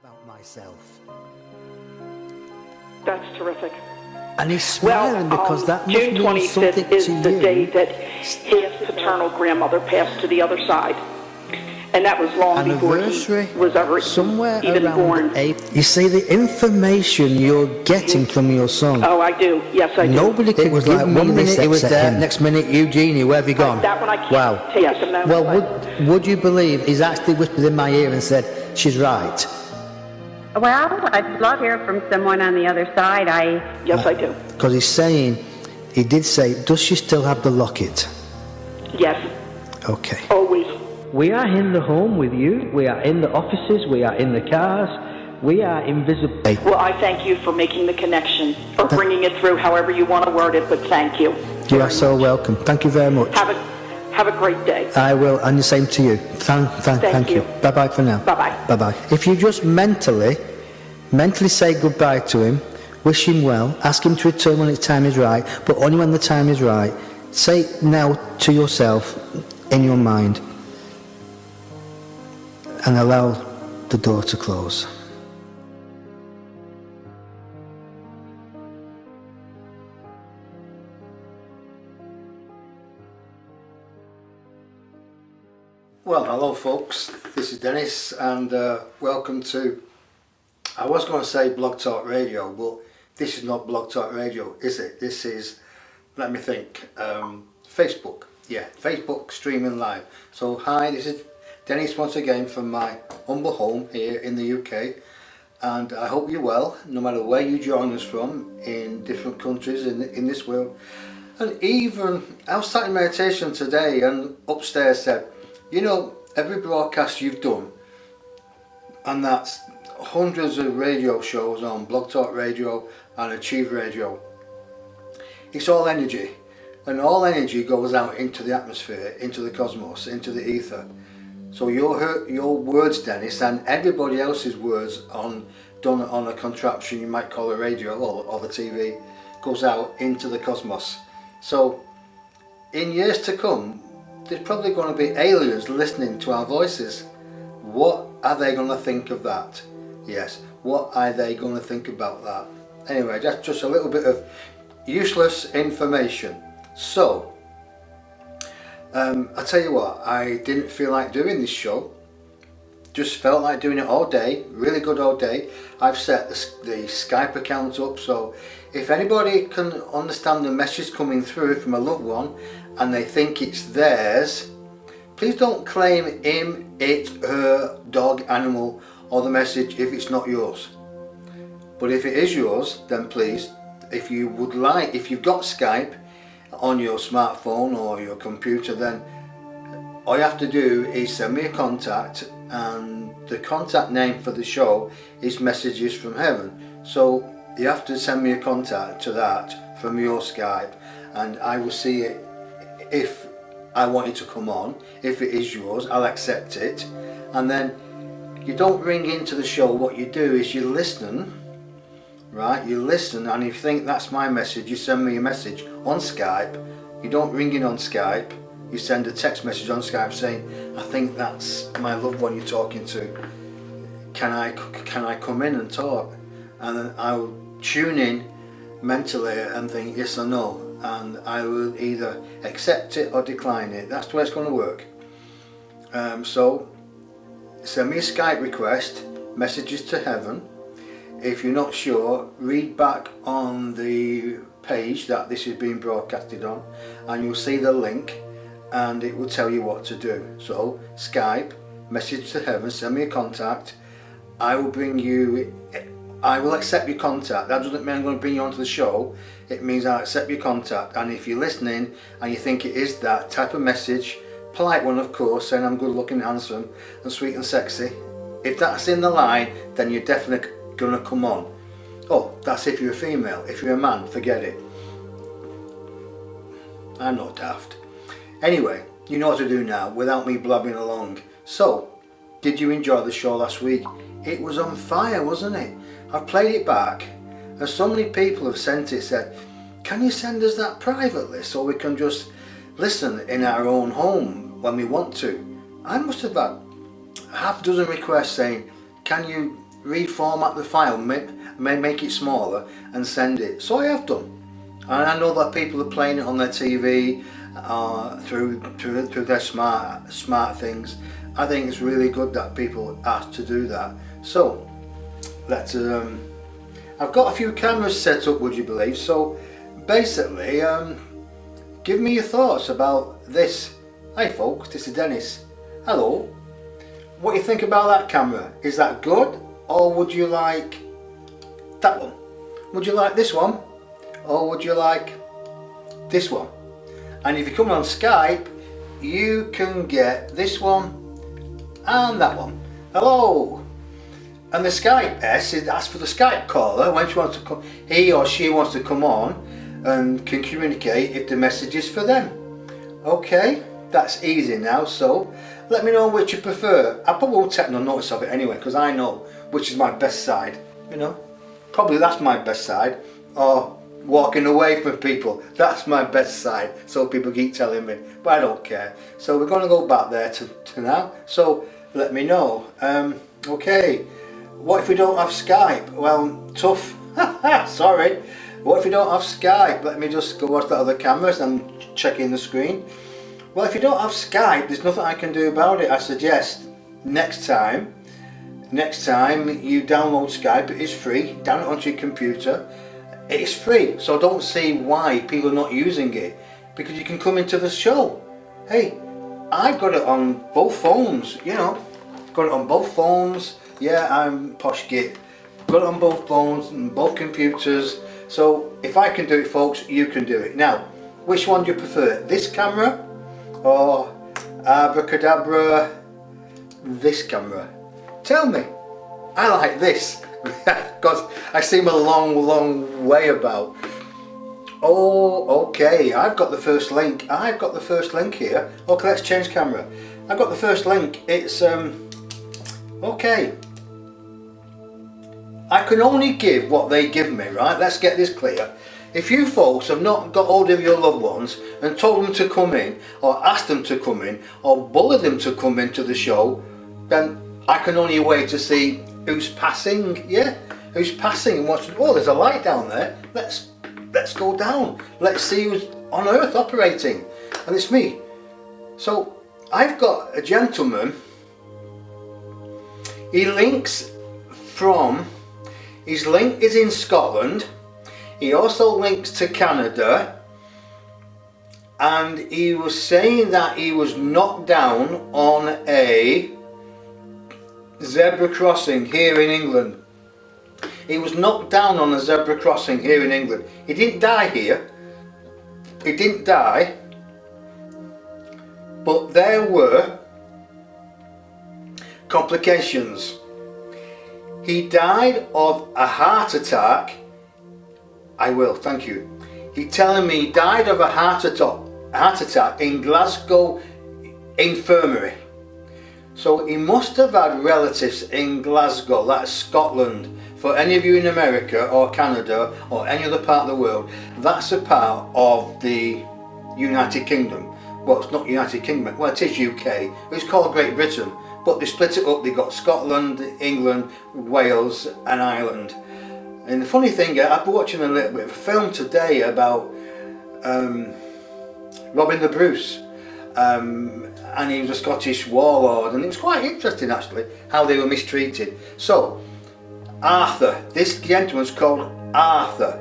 about myself. That's terrific. And he's smiling because that must June mean 25th something is to the you. day that his paternal grandmother passed to the other side. And that was long before Anniversary, he was ever somewhere even around born. 8. You see, the information you're getting from your song. Oh, I do. Yes, I do. Nobody could was give like me 1 minute this he was except there, him. next minute Eugenie, where have you gone? That one I can't Wow. take at the moment. Well, but- would you believe he's actually whispered in my ear and said, she's right? Well, I'd love to hear from someone on the other side. Yes, I do. Because he's saying, he did say, does she still have the locket? Yes, Okay. always. We are in the home with you, we are in the offices, we are in the cars, we are invisible. Well, I thank you for making the connection, or bringing it through, however you want to word it, but thank you. You are so welcome. Thank you very much. Have a great day. I will, and the same to you. Thank you. you. Bye-bye for now. Bye-bye. Bye-bye. If you just mentally say goodbye to him, wish him well, ask him to return when the time is right, but only when the time is right. Say now to yourself in your mind, and allow the door to close. Well, hello folks, this is Dennis, and welcome to, I was going to say Blog Talk Radio, but this is not Blog Talk Radio, is it? This is, let me think, Facebook. Yeah, Facebook streaming live. So hi, this is Dennis once again from my humble home here in the UK, and I hope you're well, no matter where you join us from, in different countries in this world. And even, I was sat in meditation today and upstairs said, you know, every broadcast you've done, and that's hundreds of radio shows on Blog Talk Radio and Achieve Radio, it's all energy, and all energy goes out into the atmosphere, into the cosmos, into the ether. So your words, Dennis, and everybody else's words done on a contraption you might call a radio or the TV, goes out into the cosmos. So in years to come, there's probably going to be aliens listening to our voices. What are they going to think of that? Yes, what are they going to think about that? Anyway, that's just a little bit of useless information. So, I tell you what, I didn't feel like doing this show. Just felt like doing it all day, really good all day. I've set the Skype account up, so if anybody can understand the message coming through from a loved one and they think it's theirs, please don't claim him, it, her, dog, animal, or the message if it's not yours. But if it is yours, then please, if you would like, if you've got Skype on your smartphone or your computer, then all you have to do is send me a contact, and the contact name for the show is Messages from Heaven. So you have to send me a contact to that from your Skype, and I will see it if I want it to come on. If it is yours, I'll accept it. And then you don't ring into the show. What you do is you listen, right? You listen, and if you think that's my message, you send me a message on Skype. You don't ring in on Skype. You send a text message on Skype saying, I think that's my loved one you're talking to. Can I come in and talk? And then I will tune in mentally and think yes or no, and I will either accept it or decline it. That's the way it's going to work. So send me a Skype request, Messages to Heaven. If you're not sure, read back on the page that this is being broadcasted on, and you'll see the link, and it will tell you what to do. So Skype, Message to Heaven, send me a contact. I will accept your contact. That doesn't mean I'm going to bring you onto the show. It means I'll accept your contact, and if you're listening and you think it is that type of message, polite one of course, saying I'm good looking, handsome and sweet and sexy, if that's in the line, then you're definitely going to come on. Oh, that's if you're a female. If you're a man, forget it. I'm not daft. Anyway, you know what to do now without me blabbing along. So, did you enjoy the show last week? It was on fire, wasn't it? I've played it back, and so many people have sent it, said, can you send us that privately so we can just listen in our own home when we want to? I must have had half a dozen requests saying, can you reformat the file, make it smaller and send it. So I have done. And I know that people are playing it on their TV, through their smart things. I think it's really good that people ask to do that. So let's I've got a few cameras set up, would you believe? So basically, give me your thoughts about this. Hi folks, this is Dennis. Hello. What do you think about that camera? Is that good, or would you like that one? Would you like this one, or would you like this one? And if you're coming on Skype, you can get this one and that one. Hello. And the Skype S is asked for the Skype caller when she wants to come, he or she wants to come on and can communicate if the message is for them. Okay, that's easy now. So let me know which you prefer. I probably won't take no notice of it anyway, because I know which is my best side. You know, probably that's my best side. Or walking away from people, that's my best side. So people keep telling me, but I don't care. So we're going to go back there to now. So let me know. Okay, what if we don't have Skype? Well, tough. Sorry. What if you don't have Skype? Let me just go watch the other cameras and checking the screen. Well, if you don't have Skype, there's nothing I can do about it. I suggest next time you download Skype, it is free. Download it onto your computer. It is free, so don't see why people are not using it, because you can come into the show. Hey, I've got it on both phones, you know. Got it on both phones. Yeah, I'm posh git. Got it on both phones and both computers. So if I can do it, folks, you can do it. Now, which one do you prefer? This camera or abracadabra this camera? Tell me. I like this because I seem a long way about. Oh, okay, I've got the first link. Here. Okay, let's change camera. I've got the first link. It's okay. I can only give what they give me, right? Let's get this clear. If you folks have not got hold of your loved ones and told them to come in, or asked them to come in, or bullied them to come into the show, then I can only wait to see who's passing. Yeah, who's passing and watching. Oh, there's a light down there. Let's go down. Let's see who's on Earth operating, and it's me. So I've got a gentleman. His link is in Scotland. He also links to Canada, and he was saying that he was knocked down on a zebra crossing here in England. He was knocked down on a zebra crossing here in England. He didn't die here. He didn't die, but there were complications. He died of a heart attack. I will, thank you. He's telling me he died of a heart attack in Glasgow Infirmary. So he must have had relatives in Glasgow, that's Scotland. For any of you in America or Canada or any other part of the world, that's a part of the United Kingdom. Well, it's not United Kingdom, well it is UK, it's called Great Britain. But they split it up, they got Scotland, England, Wales and Ireland. And the funny thing, I've been watching a little bit of a film today about Robin the Bruce. And he was a Scottish warlord, and it was quite interesting actually, how they were mistreated. So, Arthur, this gentleman's called Arthur.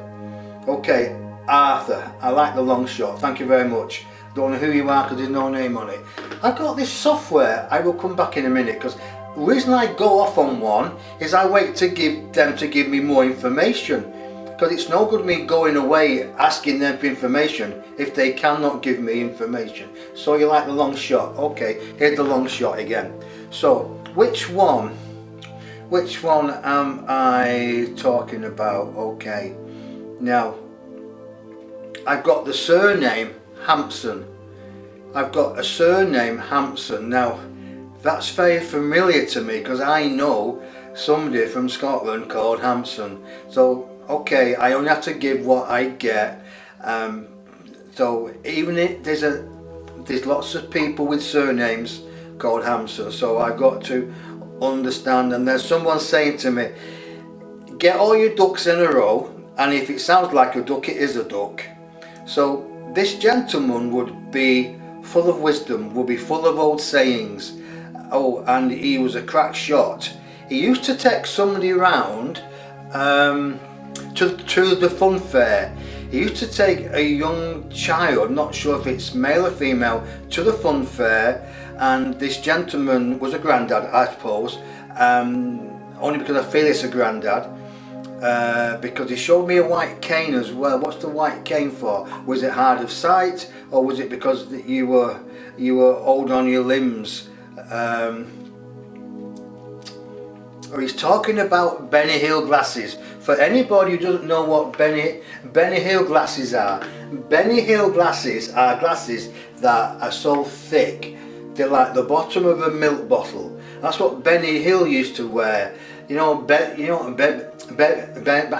Okay, Arthur, I like the long shot, thank you very much. Don't know who you are because there's no name on it. I've got this software, I will come back in a minute, because the reason I go off on one is I wait to give them to give me more information, because it's no good me going away asking them for information if they cannot give me information. So you like the long shot? Okay, here's the long shot again. So which one am I talking about? Okay, now I've got the surname Hampson. I've got a surname Hampson. Now that's very familiar to me because I know somebody from Scotland called Hampson. So okay, I only have to give what I get. So even if there's lots of people with surnames called Hampson, so I've got to understand. And there's someone saying to me, get all your ducks in a row, and if it sounds like a duck, it is a duck. So this gentleman would be full of wisdom, would be full of old sayings. Oh, and he was a crack shot. He used to take somebody round to the fun fair. He used to take a young child, not sure if it's male or female, to the fun fair, and this gentleman was a granddad, I suppose, only because I feel it's a granddad, because he showed me a white cane as well. What's the white cane for? Was it hard of sight, or was it because you were old on your limbs? Or he's talking about Benny Hill glasses. For anybody who doesn't know what Benny Hill glasses are, Benny Hill glasses are glasses that are so thick they're like the bottom of a milk bottle. That's what Benny Hill used to wear. I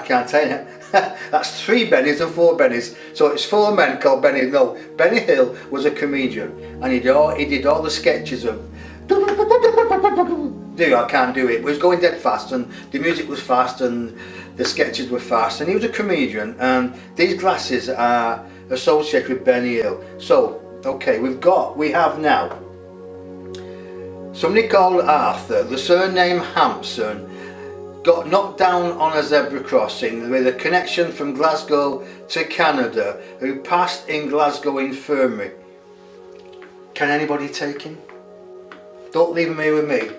can't tell you. That's 3 Bennys and 4 Bennys. So it's 4 men called Benny. No, Benny Hill was a comedian, and he did all the sketches of. I can't do it. It was going dead fast, and the music was fast, and the sketches were fast, and he was a comedian, and these glasses are associated with Benny Hill. So, okay, we have now somebody called Arthur, the surname Hampson, got knocked down on a zebra crossing with a connection from Glasgow to Canada, who passed in Glasgow Infirmary. Can anybody take him? Don't leave him here with me.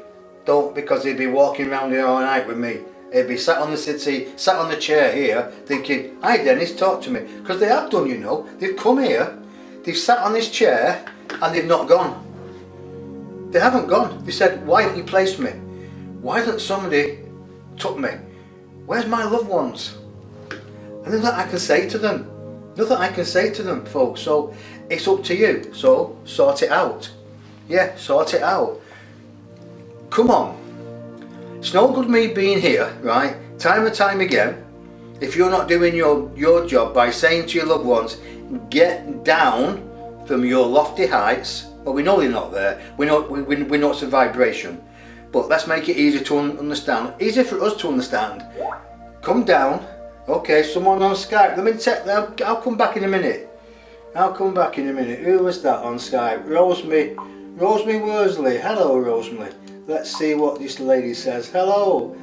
Don't, because he'd be walking around here all night with me. He'd be sat on the chair here, thinking, "Hi Dennis, talk to me." Because they have done, They've come here, they've sat on this chair, and they've not gone. They haven't gone. They said, "Why haven't you placed me? Why hasn't somebody took me? Where's my loved ones?" And nothing I can say to them. Nothing I can say to them, folks. So it's up to you. So sort it out. Yeah, sort it out. Come on. It's no good me being here, right? Time and time again. If you're not doing your job by saying to your loved ones, get down from your lofty heights. Well, we know they're not there. We know it's a vibration. But let's make it easier to understand. Easier for us to understand. Come down. Okay, someone on Skype. Let me check. I'll come back in a minute. Who was that on Skype? Rosemary Worsley. Hello, Rosemary. Let's see what this lady says. Hello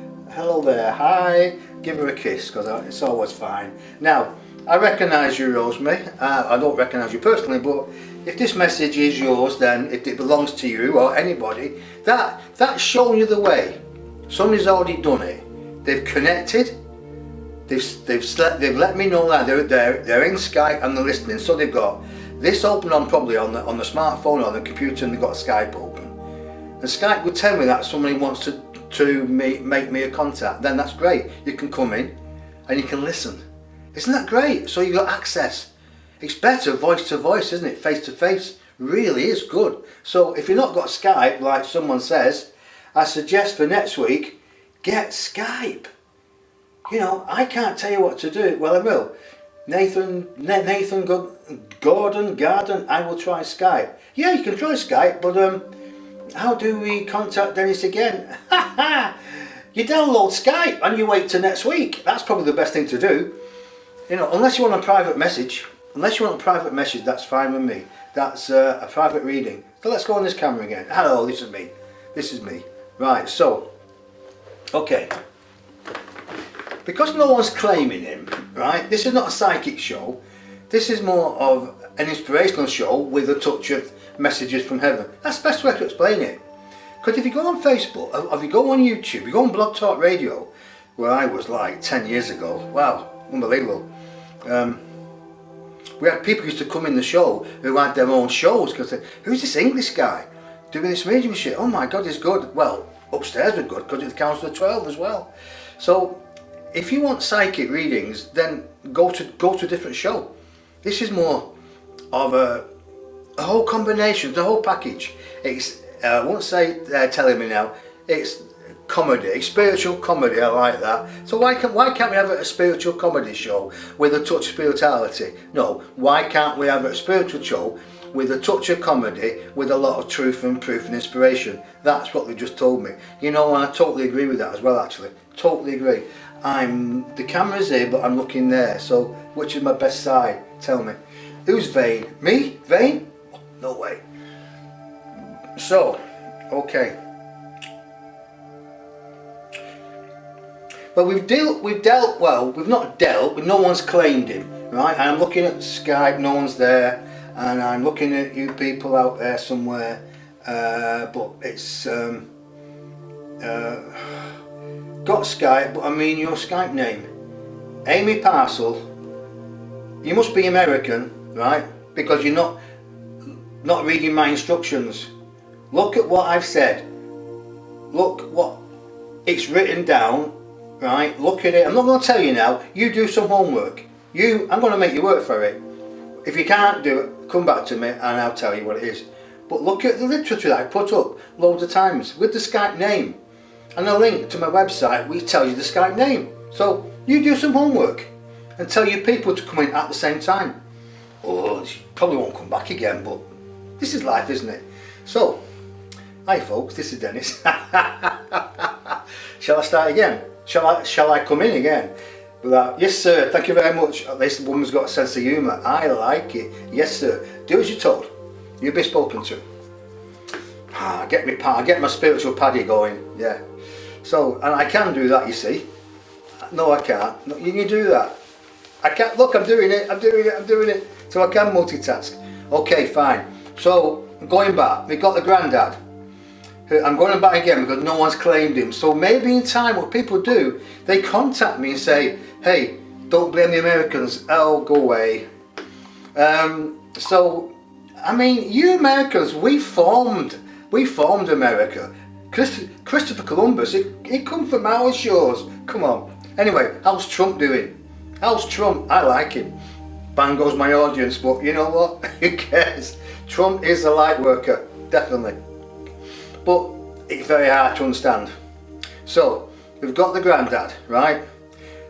there. Hi. Give her a kiss, because it's always fine. Now, I recognise you, Rosemary. I don't recognise you personally, but if this message is yours, then if it belongs to you or anybody, that's showing you the way. Somebody's already done it. They've connected. They've let me know that they're in Skype and they're listening. So they've got this open on probably on the smartphone or on the computer, and they've got Skype open. And Skype would tell me that somebody wants to make me a contact. Then that's great. You can come in and you can listen. Isn't that great? So you got access. It's better voice to voice, isn't it? Face to face really is good. So if you've not got Skype, like someone says, I suggest for next week, get Skype. I can't tell you what to do. Well, I will. Nathan, Gordon, I will try Skype. Yeah, you can try Skype, but how do we contact Dennis again? You download Skype and you wait till next week. That's probably the best thing to do. Unless you want a private message. That's fine with me. That's a private reading. So let's go on this camera again. Hello, this is me. Right, so, okay. Because no one's claiming him, right? This is not a psychic show. This is more of an inspirational show with a touch of messages from heaven. That's the best way to explain it. Because if you go on Facebook, or if you go on YouTube, you go on Blog Talk Radio, where I was like 10 years ago. Wow, unbelievable. We had people who used to come in the show who had their own shows because who's this English guy doing this medium shit? Oh my God, he's good. Well, upstairs we're good because it's the Council of 12 as well. So if you want psychic readings, then go to a different show. This is more of a whole combination, the whole package. It's I won't say they're telling me now. It's comedy, it's spiritual comedy. I like that. So why can't we have a spiritual comedy show with a touch of spirituality? No, why can't we have a spiritual show with a touch of comedy, with a lot of truth and proof and inspiration. That's what they just told me. You know, and I totally agree with that as well, actually. Totally agree. The camera's here, but I'm looking there. So, which is my best side? Tell me. Who's vain? Me? Vain? No way. So, okay. Well, we've not dealt with, no one's claimed him, right? And I'm looking at Skype, no one's there, and I'm looking at you people out there somewhere, but it's, got Skype, but I mean your Skype name. Amy Parcel, you must be American, right? Because you're not reading my instructions. Look at what I've said. Look what it's written down, right? Look at it. I'm not going to tell you now. You do some homework. I'm going to make you work for it. If you can't do it, come back to me and I'll tell you what it is. But look at the literature that I put up loads of times with the Skype name and a link to my website which tells you the Skype name. So you do some homework and tell your people to come in at the same time. Oh, she probably won't come back again, but this is life, isn't it? So, hi folks, this is Dennis. Shall I start again? Shall I come in again? Yes sir, thank you very much. At least the woman's got a sense of humour. I like it. Yes sir, do as you're told. You've been spoken to. Get my spiritual paddy going. Yeah. So, and I can do that, you see. No, I can't. No, you do that. I can't. Look, I'm doing it. So I can multitask. Okay, fine. So, going back, we got the granddad. I'm going back again because no one's claimed him. So maybe in time what people do, they contact me and say, hey, don't blame the Americans, go away. So, I mean, you Americans, we formed America. Christopher Columbus, he come from our shores. Come on. Anyway, how's Trump doing? How's Trump? I like him. Bang goes my audience, but you know what? Who cares? Trump is a light worker, definitely. But it's very hard to understand. So, we've got the granddad, right?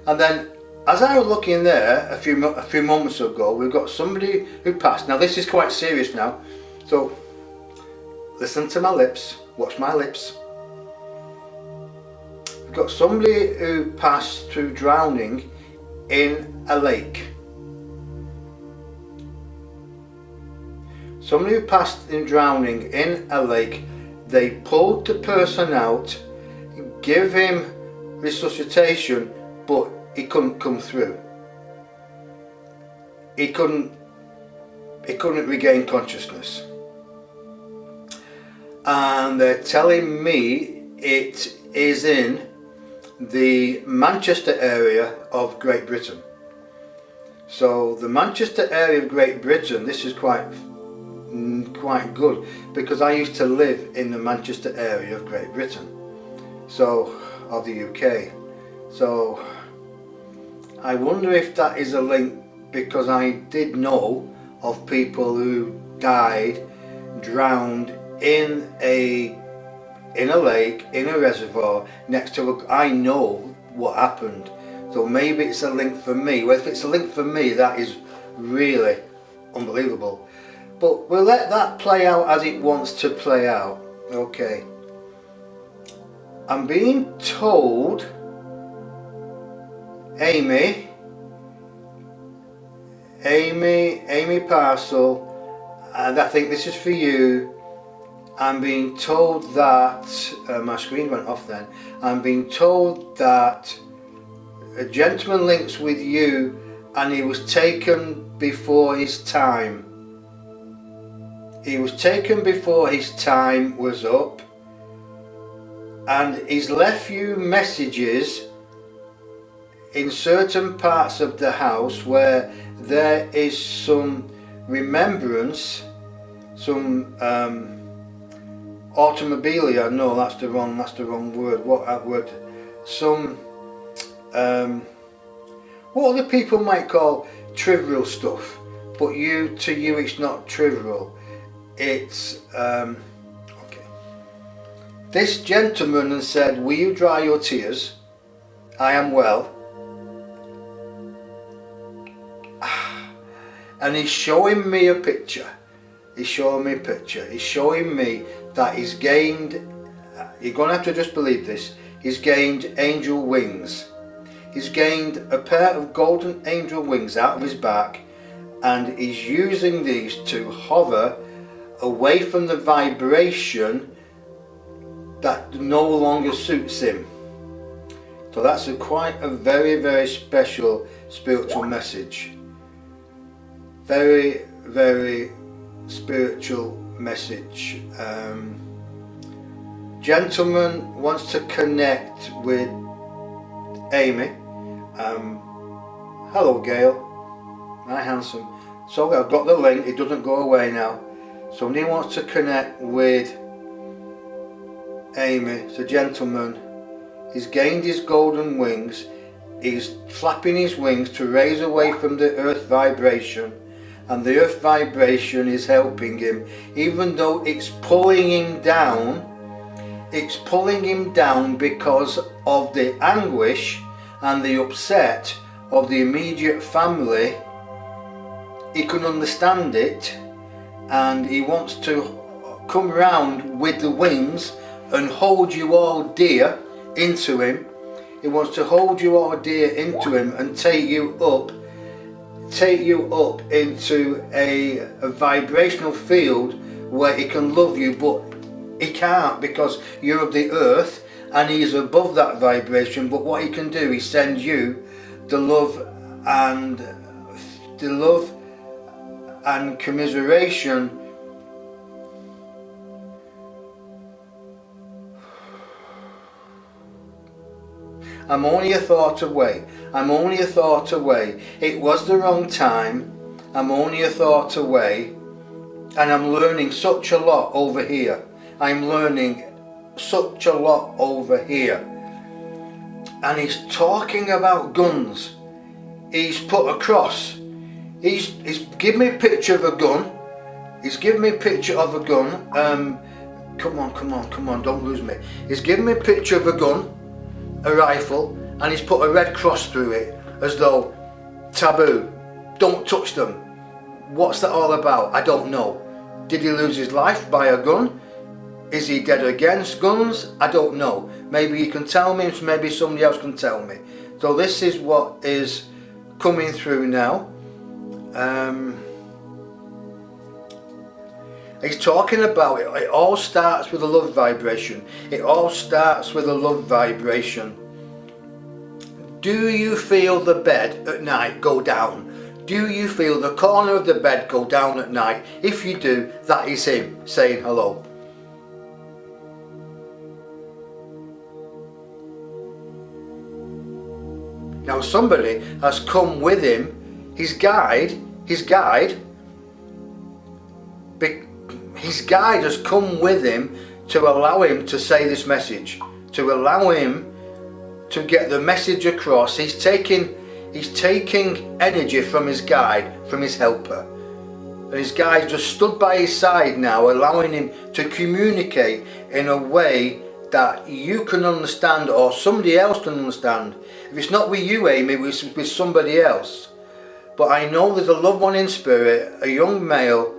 And then, as I was looking there a few moments ago, we've got somebody who passed. Now this is quite serious now. So, listen to my lips, watch my lips. We've got somebody who passed through drowning in a lake. Somebody who passed in drowning in a lake. They pulled the person out, give him resuscitation, but he couldn't come through. He couldn't regain consciousness. And they're telling me it is in the Manchester area of Great Britain. So the Manchester area of Great Britain, this is quite good because I used to live in the Manchester area of Great Britain, so of the UK. So I wonder if that is a link, because I did know of people who died drowned in a lake, in a reservoir next to I know what happened. So maybe it's a link for me. Well, if it's a link for me, that is really unbelievable. But we'll let that play out as it wants to play out. Okay. I'm being told, Amy Parcel, and I think this is for you. I'm being told that, my screen went off then. I'm being told that a gentleman links with you and he was taken before his time. He was taken before his time was up, and he's left you messages in certain parts of the house where there is some remembrance, some automobilia. No, that's the wrong word. What that word? Some what other people might call trivial stuff, but to you it's not trivial. It's okay. This gentleman has said, will you dry your tears? I am well. And he's showing me a picture. He's showing me a picture. He's showing me that he's gained, you're going to have to just believe this, he's gained angel wings. He's gained a pair of golden angel wings out of his back, and he's using these to hover away from the vibration that no longer suits him. So that's quite a very, very special spiritual message. Very, very spiritual message. Gentleman wants to connect with Amy. Hello Gail. Hi handsome. So I've got the link, it doesn't go away now. Somebody wants to connect with Amy. It's a gentleman. He's gained his golden wings. He's flapping his wings to raise away from the earth vibration, and the earth vibration is helping him, even though it's pulling him down. It's pulling him down because of the anguish and the upset of the immediate family. He can understand it, and he wants to come round with the wings and hold you all dear into him. He wants to hold you all dear into him and take you up into a vibrational field where he can love you, but he can't because you're of the earth and he's above that vibration. But what he can do is send you the love and commiseration. I'm only a thought away. I'm only a thought away. It was the wrong time. I'm only a thought away. And I'm learning such a lot over here. I'm learning such a lot over here. And he's talking about guns. He's put a cross. He's given me a picture of a gun. He's given me a picture of a gun. Come on, don't lose me. He's given me a picture of a gun, a rifle, and he's put a red cross through it as though taboo, don't touch them. What's that all about? I don't know. Did he lose his life by a gun? Is he dead against guns? I don't know. Maybe you can tell me, maybe somebody else can tell me. So this is what is coming through now. He's talking about it. It all starts with a love vibration. It all starts with a love vibration. Do you feel the bed at night go down? Do you feel the corner of the bed go down at night? If you do, that is him saying hello. Now somebody has come with him, his guide has come with him to allow him to say this message, to allow him to get the message across. He's taking energy from his guide, from his helper. And his guide just stood by his side now, allowing him to communicate in a way that you can understand or somebody else can understand. If it's not with you, Amy, it's with somebody else. But I know there's a loved one in spirit, a young male,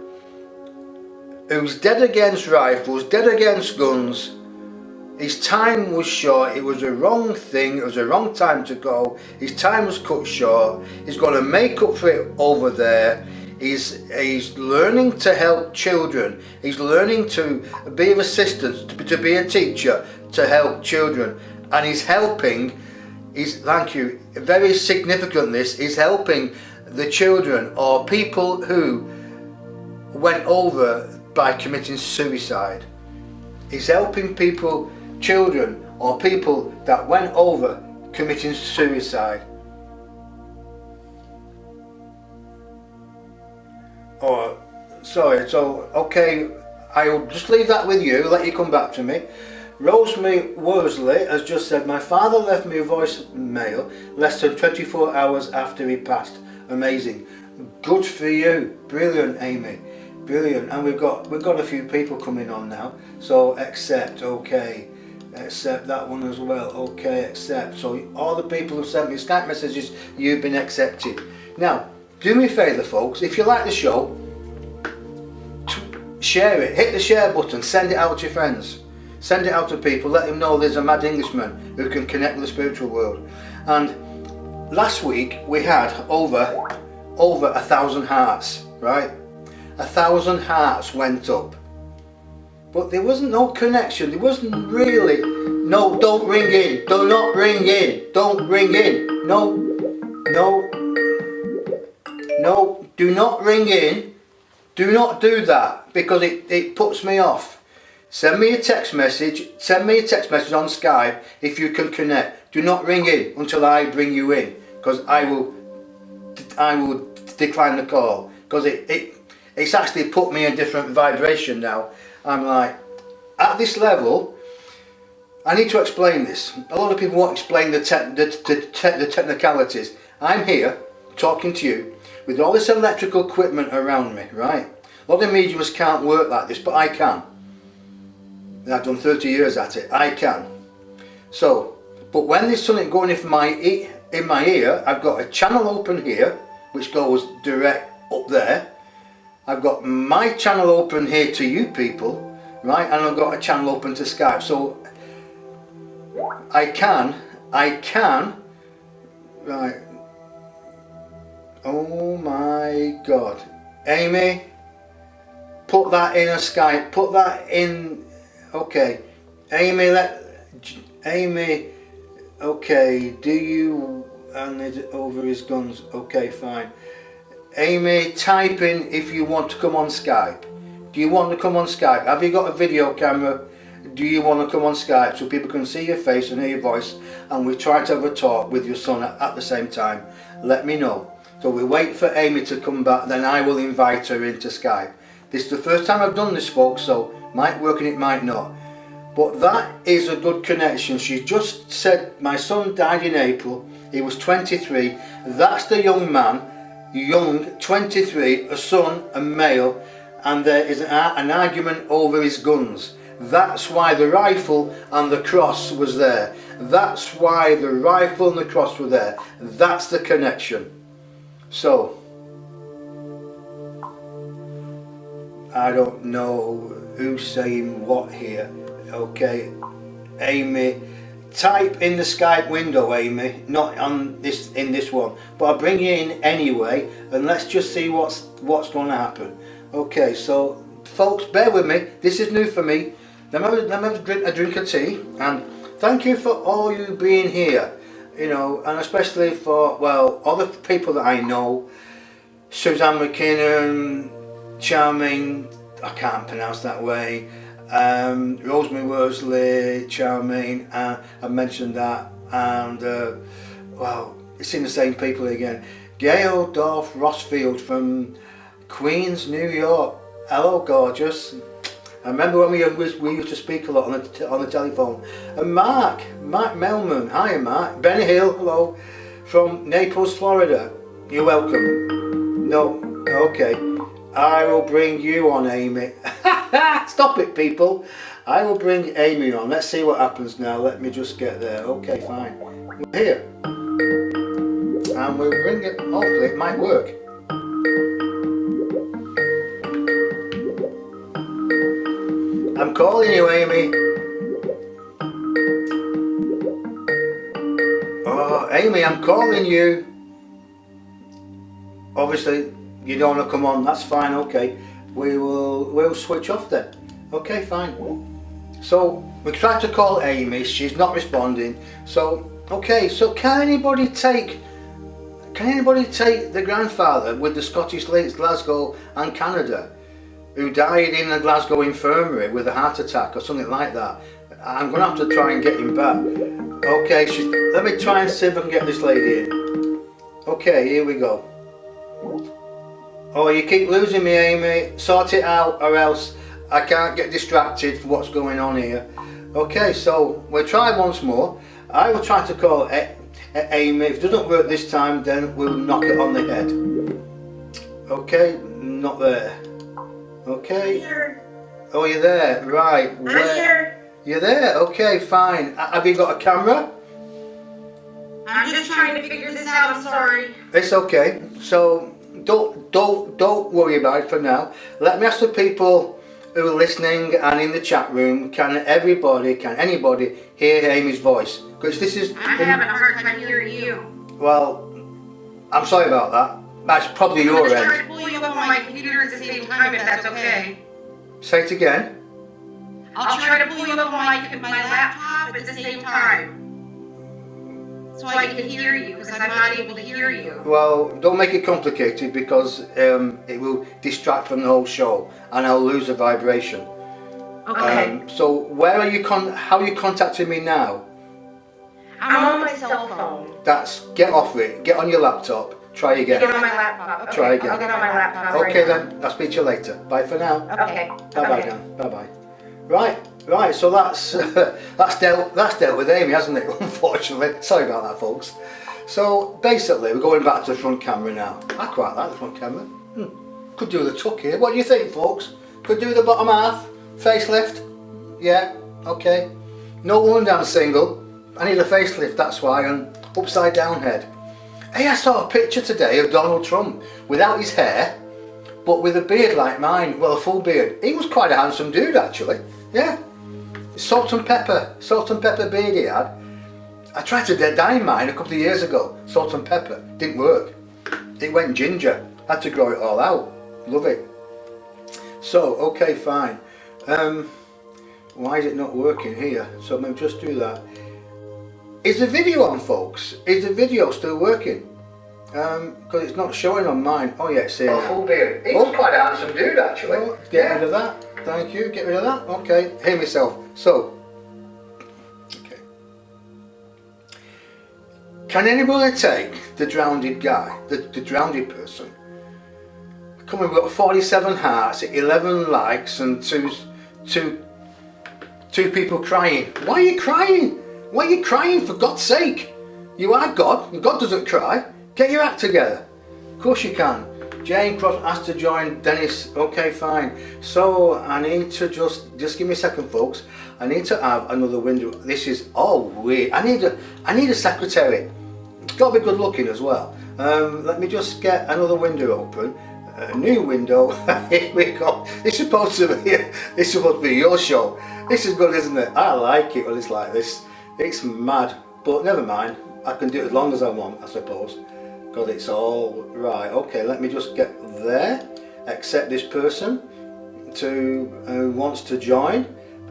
who's dead against rifles, dead against guns. His time was short, it was a wrong thing, it was a wrong time to go. His time was cut short. He's got to make up for it over there. He's learning to help children. He's learning to be of assistance, to be a teacher, to help children. And he's helping, thank you, very significant this, he's helping the children or people who went over by committing suicide. He's helping people, children or people that went over committing suicide. Oh, sorry, so okay, I'll just leave that with you, let you come back to me. Rosemary Worsley has just said, my father left me a voicemail less than 24 hours after he passed. Amazing. Good for you. Brilliant, Amy. Brilliant. And we've got a few people coming on now. So accept, okay. Accept that one as well. Okay, accept. So all the people who sent me Skype messages, you've been accepted. Now, do me a favour, folks, if you like the show, share it. Hit the share button. Send it out to your friends. Send it out to people. Let them know there's a mad Englishman who can connect with the spiritual world. And last week we had over 1,000 hearts, right? 1,000 hearts went up. But there wasn't no connection. There wasn't really. No, don't ring in. Do not ring in. Don't ring in. No. No, do not ring in. Do not do that because it puts me off. Send me a text message. Send me a text message on Skype if you can connect. Do not ring in until I bring you in because I will decline the call because it's actually put me in a different vibration now. I'm like, at this level, I need to explain this. A lot of people won't explain the technicalities. I'm here talking to you with all this electrical equipment around me, right? A lot of mediums can't work like this, but I can. And I've done 30 years at it. I can. So, but when there's something going in my ear, I've got a channel open here, which goes direct up there. I've got my channel open here to you people, right? And I've got a channel open to Skype. So I can, right. Oh my God. Amy, put that in a Skype, put that in, okay. Amy, okay, do you, and it over his guns, okay, fine. Amy, type in if you want to come on Skype. Do you want to come on Skype? Have you got a video camera? Do you want to come on Skype so people can see your face and hear your voice and we try to have a talk with your son at the same time? Let me know. So we wait for Amy to come back, then I will invite her into Skype. This is the first time I've done this, folks, so might work and it might not. But that is a good connection. She just said my son died in April. He was 23. That's the young man, young, 23, a son, a male, and there is an argument over his guns. That's why the rifle and the cross was there. That's why the rifle and the cross were there. That's the connection. So, I don't know who's saying what here. Okay, Amy, type in the Skype window, Amy, not on this in this one, but I'll bring you in anyway, and let's just see what's going to happen. Okay, so folks, bear with me. This is new for me. Let me have a drink of tea, and thank you for all you being here. You know, and especially for, well, other people that I know, Suzanne McKinnon, Charming, I can't pronounce that way, Rosemary Worsley, Charming, I mentioned that, and, well, it's in the same people again. Gail Dorf Rossfield from Queens, New York. Hello, gorgeous. I remember when we used to speak a lot on the telephone. And Mark Melman, hi Mark. Benny Hill, hello, from Naples, Florida. You're welcome. No, okay. I will bring you on, Amy. Stop it, people. I will bring Amy on. Let's see what happens now. Let me just get there. Okay, fine. We're here. And we'll bring it. Hopefully it might work. I'm calling you, Amy. Oh, Amy, I'm calling you. Obviously, you don't want to come on. That's fine. Okay, we'll switch off then. Okay, fine. So we tried to call Amy. She's not responding. So okay. So can anybody take the grandfather with the Scottish links, Glasgow and Canada, who died in the Glasgow infirmary with a heart attack or something like that? I'm going to have to try and get him back. Okay, let me try and see if I can get this lady in. Okay, here we go. Oh, you keep losing me, Amy. Sort it out or else I can't get distracted for what's going on here. Okay, so we'll try once more. I will try to call Amy. If it doesn't work this time, then we'll knock it on the head. Okay, not there. Okay. Here. Oh, you're there. Right. I'm here. You're there. Okay, fine. Have you got a camera? I'm just trying to figure this out. I'm sorry. It's okay. So don't worry about it for now. Let me ask the people who are listening and in the chat room, can anybody hear Amy's voice? Because this is... I'm having a hard time hearing you. Well, I'm sorry about that. That's probably I'm your going to try end. to pull you up on my computer at the same time, if that's okay. Say it again. I'll try to pull you up on my laptop at the same time. So I can hear you, because I'm not able to hear you. Well, don't make it complicated because it will distract from the whole show and I'll lose the vibration. Okay. So where are you how are you contacting me now? I'm on my cell phone. Get off it. Get on your laptop. Try again. Get on my laptop. Okay. Try again. I'll get on my laptop Okay right now. then. I'll speak to you later. Bye for now. Okay. Bye bye Dan. Bye bye. Right. So that's that's dealt with Amy, hasn't it? Unfortunately. Sorry about that, folks. So basically, we're going back to the front camera now. I quite like the front camera. Could do the tuck here. What do you think, folks? Could do the bottom half. Facelift. Yeah. Okay. No woman down single. I need a facelift. That's why. And upside down head. Hey, I saw a picture today of Donald Trump without his hair, but with a beard like mine. Well, a full beard. He was quite a handsome dude, actually. Yeah. Salt and pepper beard he had. I tried to dye mine a couple of years ago. Salt and pepper. Didn't work. It went ginger. Had to grow it all out. Love it. So, okay, fine. Why is it not working here? So let me just do that. Is the video on, folks? Is the video still working? Because it's not showing on mine. Oh yeah, it's here. Full beard. He was quite a handsome dude, actually. Oh, get rid of that. Thank you. Get rid of that. Okay. Hear myself. So. Okay. Can anybody take the drowned guy, the drowned person? Come on, we've got 47 hearts, 11 likes, and two people crying. Why are you crying? Why are you crying, for God's sake? You are God, and God doesn't cry. Get your act together. Of course you can. Jane Cross asked to join Dennis. Okay, fine. So I need to just give me a second, folks. I need to have another window. This is all weird. I need a secretary. It's got to be good looking as well. Let me just get another window open. A new window. Here we go. This is supposed to be your show. This is good, isn't it? I like it when it's like this. It's mad, but never mind. I can do it as long as I want, I suppose, because it's all right. Okay, let me just get there. Accept this person who wants to join.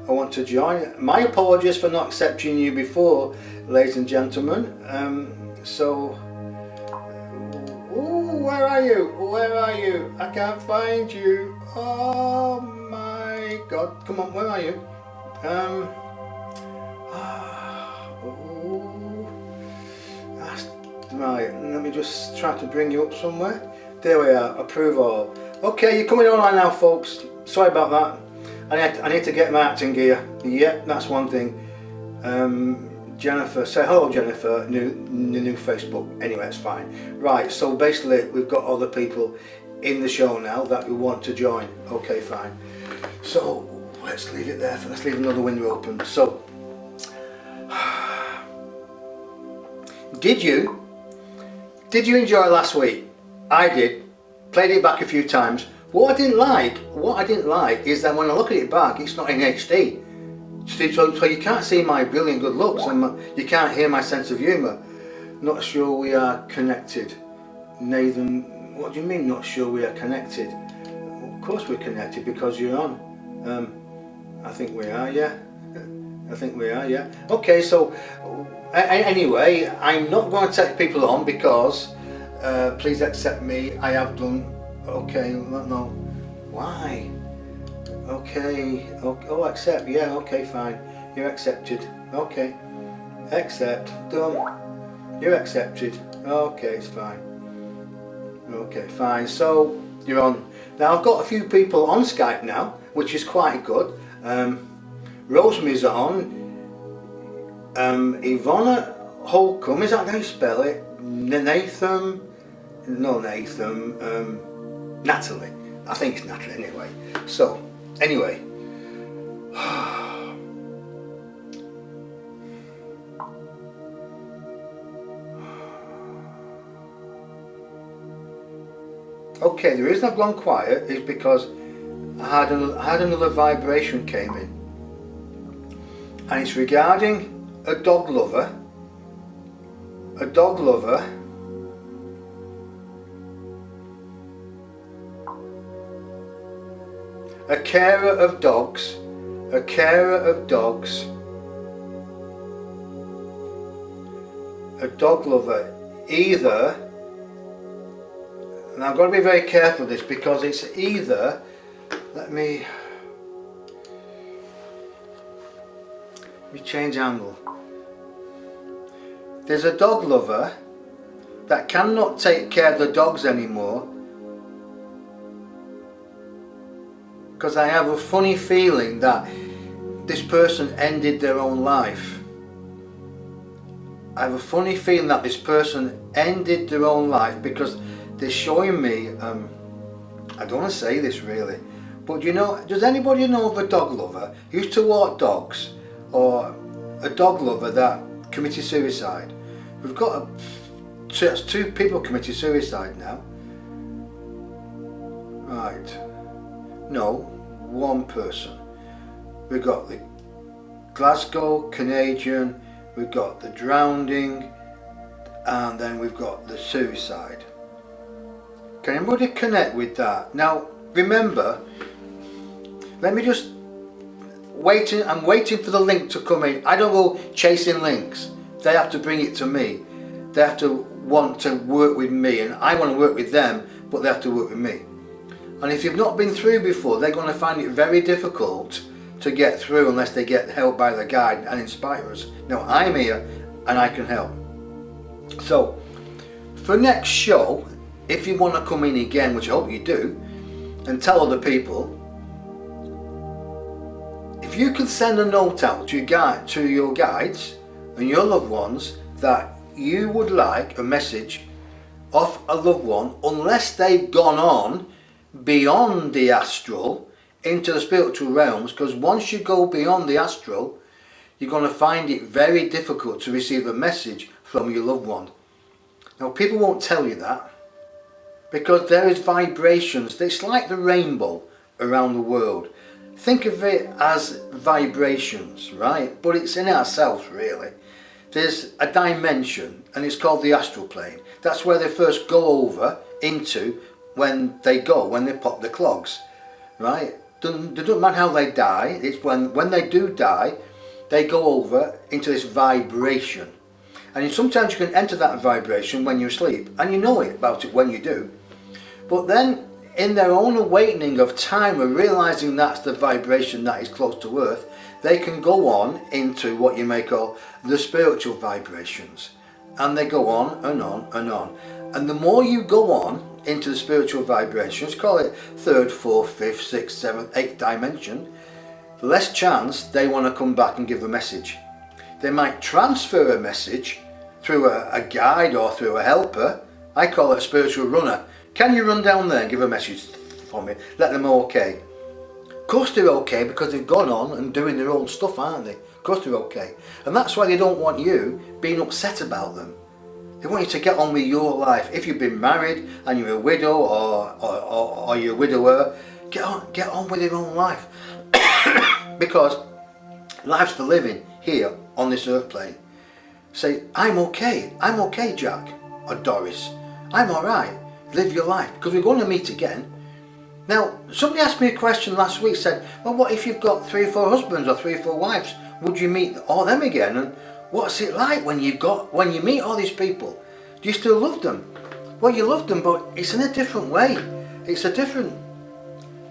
I want to join. My apologies for not accepting you before, ladies and gentlemen. Ooh, where are you? Where are you? I can't find you. Oh my God! Come on, where are you? Right, let me just try to bring you up somewhere. There we are, approve all. Okay, you're coming online now, folks. Sorry about that. I need to get my acting gear. Yep, that's one thing. Jennifer, say hello, Jennifer. New Facebook. Anyway, it's fine. Right, so basically we've got other people in the show now that we want to join. Okay, fine. So let's leave it there. Let's leave another window open. So, did you enjoy last week? I did. Played it back a few times. What I didn't like is that when I look at it back, it's not in HD. So you can't see my brilliant good looks, and you can't hear my sense of humour. Not sure we are connected. Nathan, what do you mean not sure we are connected? Of course we're connected because you're on. I think we are, yeah. I think we are, yeah. Okay, so anyway, I'm not going to take people on because please accept me. I have done. Okay, no. Why? Okay. Oh, accept. Yeah. Okay, fine. You're accepted. Okay. Accept. Done. You're accepted. Okay, it's fine. Okay, fine. So you're on. Now I've got a few people on Skype now, which is quite good. Rosemary's on. Ivana Holcomb, is that how you spell it? Nathan. Natalie. I think it's Natalie anyway. So, anyway. Okay, the reason I've gone quiet is because I had another vibration came in, and it's regarding a dog lover, a carer of dogs, a dog lover, either, and I've got to be very careful with this because it's either, let me change angle. There's a dog lover that cannot take care of the dogs anymore because I have a funny feeling that this person ended their own life. I have a funny feeling that this person ended their own life because they're showing me, I don't want to say this really, but you know, does anybody know of a dog lover who used to walk dogs, or a dog lover that committed suicide? We've got that's 2 people committed suicide now. Right. No, 1 person. We've got the Glasgow Canadian, we've got the drowning, and then we've got the suicide. Can anybody connect with that? Now, remember, let me just I'm waiting for the link to come in. I don't go chasing links. They have to bring it to me. They have to want to work with me, and I want to work with them, but they have to work with me. And if you've not been through before, they're going to find it very difficult to get through unless they get help by the guide and inspire us. Now, I'm here and I can help. So, for next show, if you want to come in again, which I hope you do, and tell other people, if you can send a note out to your guides and your loved ones that you would like a message off a loved one, unless they've gone on beyond the astral into the spiritual realms, because once you go beyond the astral, you're going to find it very difficult to receive a message from your loved one. Now, people won't tell you that because there is vibrations. It's like the rainbow around the world. Think of it as vibrations, right? But it's in ourselves, really. There's a dimension, and it's called the astral plane. That's where they first go over into when they pop the clogs, right? It doesn't matter how they die. It's when they do die, they go over into this vibration. And sometimes you can enter that vibration when you're asleep, and you know about it when you do. But then, in their own awakening of time of realizing that's the vibration that is close to Earth, they can go on into what you may call the spiritual vibrations. And they go on and on and on. And the more you go on into the spiritual vibrations, call it 3rd, 4th, 5th, 6th, 7th, 8th dimension, the less chance they want to come back and give a message. They might transfer a message through a guide or through a helper. I call it a spiritual runner. Can you run down there and give a message for me? Let them know okay. Of course they're okay because they've gone on and doing their own stuff, aren't they? Of course they're okay. And that's why they don't want you being upset about them. They want you to get on with your life. If you've been married and you're a widow or you're a widower, get on with your own life. Because life's for living here on this earth plane. Say, I'm okay, Jack or Doris. I'm alright. Live your life, because we're going to meet again. Now, somebody asked me a question last week, said, well, what if you've got 3 or 4 husbands or 3 or 4 wives? Would you meet all them again? And what's it like when you meet all these people? Do you still love them? Well, you love them, but it's in a different way. It's a different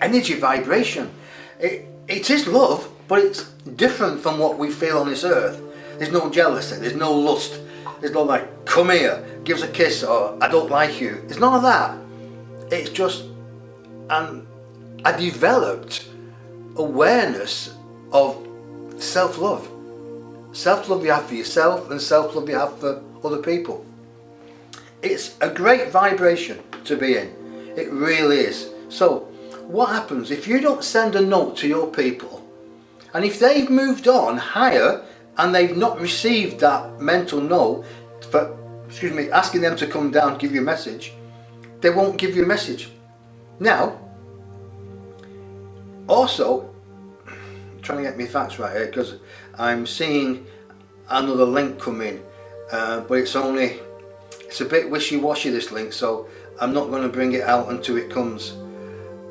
energy vibration. It is love, but it's different from what we feel on this earth. There's no jealousy, there's no lust. There's no like, come here, give us a kiss, or I don't like you. It's none of that. It's just, I developed awareness of self-love. Self-love you have for yourself and self-love you have for other people. It's a great vibration to be in. It really is. So, what happens if you don't send a note to your people, and if they've moved on higher, and they've not received that mental note for, asking them to come down and give you a message, they won't give you a message. Now, Also, trying to get my facts right here, because I'm seeing another link come in, but it's a bit wishy-washy, this link, so I'm not going to bring it out until it comes.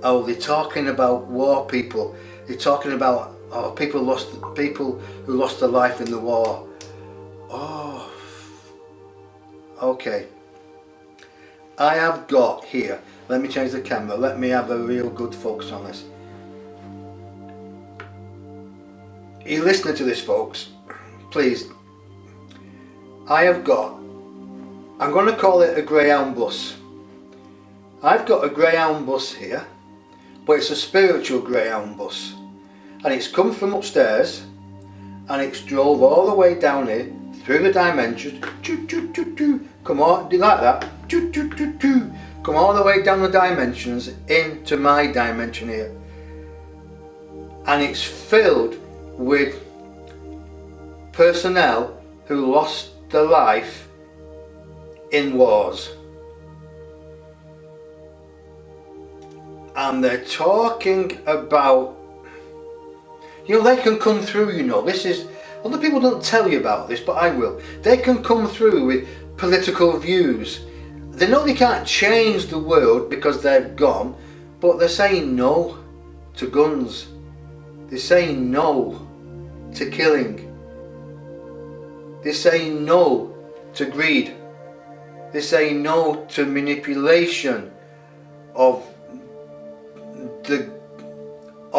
Oh, they're talking about war people. They're talking about people who lost their life in the war. Oh, okay. I have got here, let me change the camera, let me have a real good focus on this. You listening to this, folks, please. I'm going to call it a Greyhound bus. I've got a Greyhound bus here, but it's a spiritual Greyhound bus, and it's come from upstairs and it's drove all the way down here through the dimensions. Come on, do you like that? Come all the way down the dimensions into my dimension here, and it's filled with personnel who lost their life in wars. And they're talking about, they can come through, this is, other people don't tell you about this, but I will. They can come through with political views. They know they can't change the world because they've gone, but they're saying no to guns. They're saying no to killing. They're saying no to greed. They're saying no to manipulation of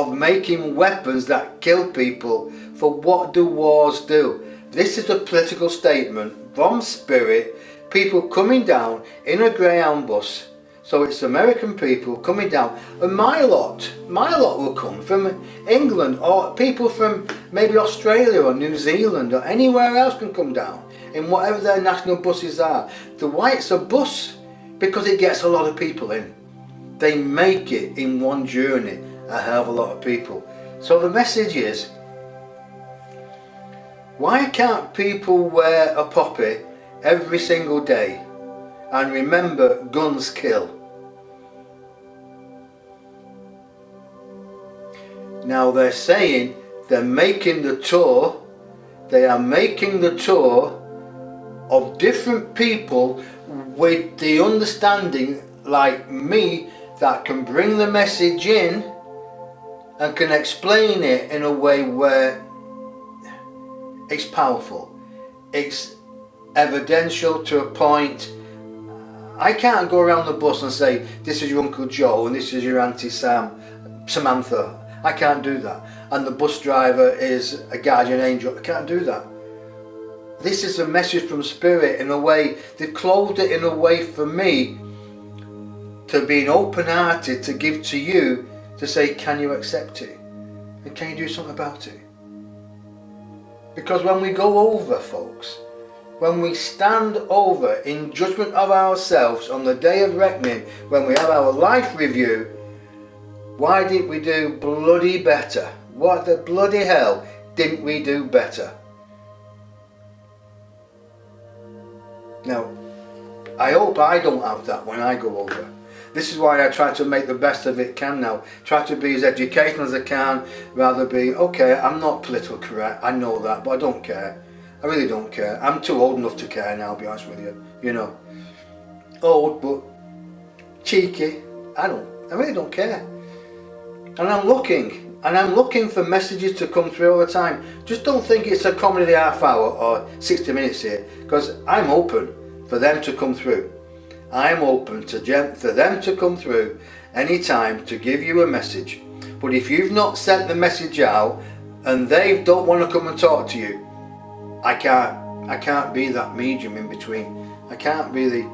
making weapons that kill people. For what do wars do? This is a political statement from spirit, people coming down in a Greyhound bus. So it's American people coming down, and my lot will come from England, or people from maybe Australia or New Zealand or anywhere else can come down in whatever their national buses are. Why it's a bus? Because it gets a lot of people in. They make it in one journey, a hell of a lot of people. So the message is, why can't people wear a poppy every single day and remember guns kill? Now they're saying they're making the tour, they are making the tour of different people with the understanding like me that can bring the message in and can explain it in a way where it's powerful, it's evidential to a point. I can't go around the bus and say this is your Uncle Joe and this is your Auntie Samantha. I can't do that. And the bus driver is a guardian angel. I can't do that. This is a message from Spirit in a way, they've clothed it in a way for me to be open-hearted to give to you, to say, can you accept it? And can you do something about it? Because when we go over, folks, when we stand over in judgment of ourselves on the day of reckoning, when we have our life review, why didn't we do bloody better? What the bloody hell didn't we do better? Now, I hope I don't have that when I go over. This is why I try to make the best of it can now. Try to be as educational as I can, rather be, okay, I'm not politically correct, I know that, but I don't care. I really don't care. I'm too old enough to care now, I'll be honest with you. Old, but cheeky. I really don't care. And I'm looking for messages to come through all the time. Just don't think it's a comedy half hour or 60 minutes here, because I'm open for them to come through. I'm open for them to come through anytime to give you a message. But if you've not sent the message out and they don't want to come and talk to you, I can't be that medium in between. I can't be the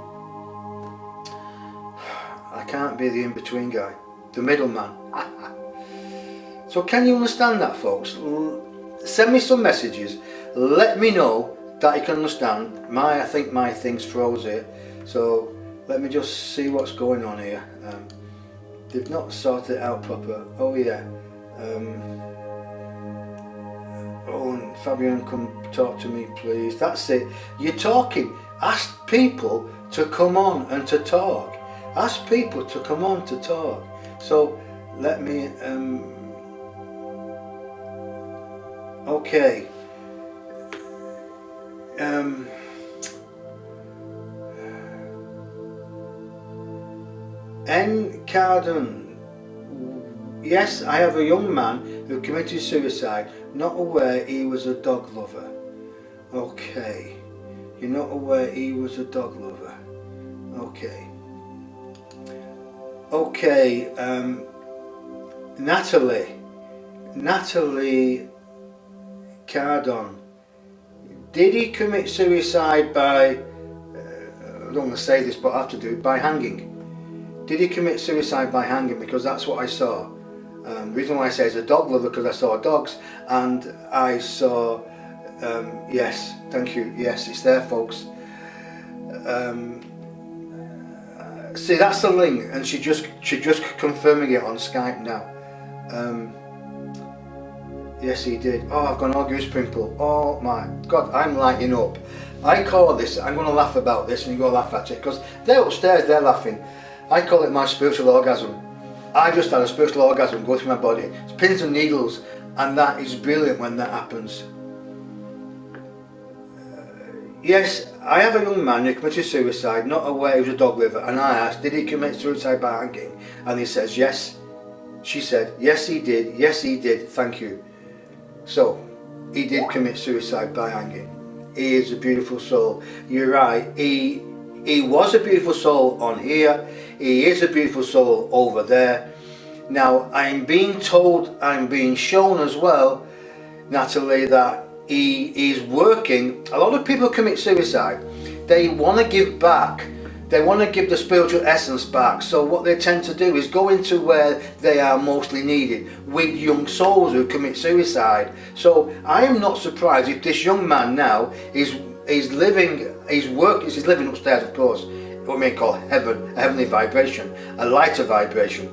in-between guy, the middleman. So can you understand that, folks? Send me some messages. Let me know that you can understand. I think my thing's froze here. So let me just see what's going on here. They've not sorted it out proper. Oh yeah. And Fabian, come talk to me, please. That's it. You're talking. Ask people to come on and to talk. Ask people to come on to talk. So let me Okay. N. Carden. Yes, I have a young man who committed suicide, not aware he was a dog lover. Okay. You're not aware he was a dog lover. Okay. Okay, Natalie Cardon. Did he commit suicide by, I don't want to say this but I have to do it, by hanging? Did he commit suicide by hanging? Because that's what I saw. The reason why I say he's a dog lover because I saw dogs and I saw, yes, thank you, yes, it's there folks. See, that's the link, and she just confirming it on Skype now. Yes, he did. Oh, I've gone all goose pimple. Oh my God, I'm lighting up. I call this, I'm going to laugh about this, and you go laugh at it, because they're upstairs, they're laughing. I call it my spiritual orgasm. I just had a spiritual orgasm go through my body. It's pins and needles, and that is brilliant when that happens. Yes, I have a young man who committed suicide, not aware he was a dog lover, and I asked, did he commit suicide by hanging? And he says, yes. She said, yes he did, thank you. So, he did commit suicide by hanging. He is a beautiful soul. You're right, he was a beautiful soul on here, he is a beautiful soul over there. Now, I'm being told, I'm being shown as well, Natalie, that he is working. A lot of people commit suicide, they want to give back, they want to give the spiritual essence back, so what they tend to do is go into where they are mostly needed, with young souls who commit suicide. So I am not surprised if this young man now is living upstairs, of course, what we may call heaven, a heavenly vibration, a lighter vibration.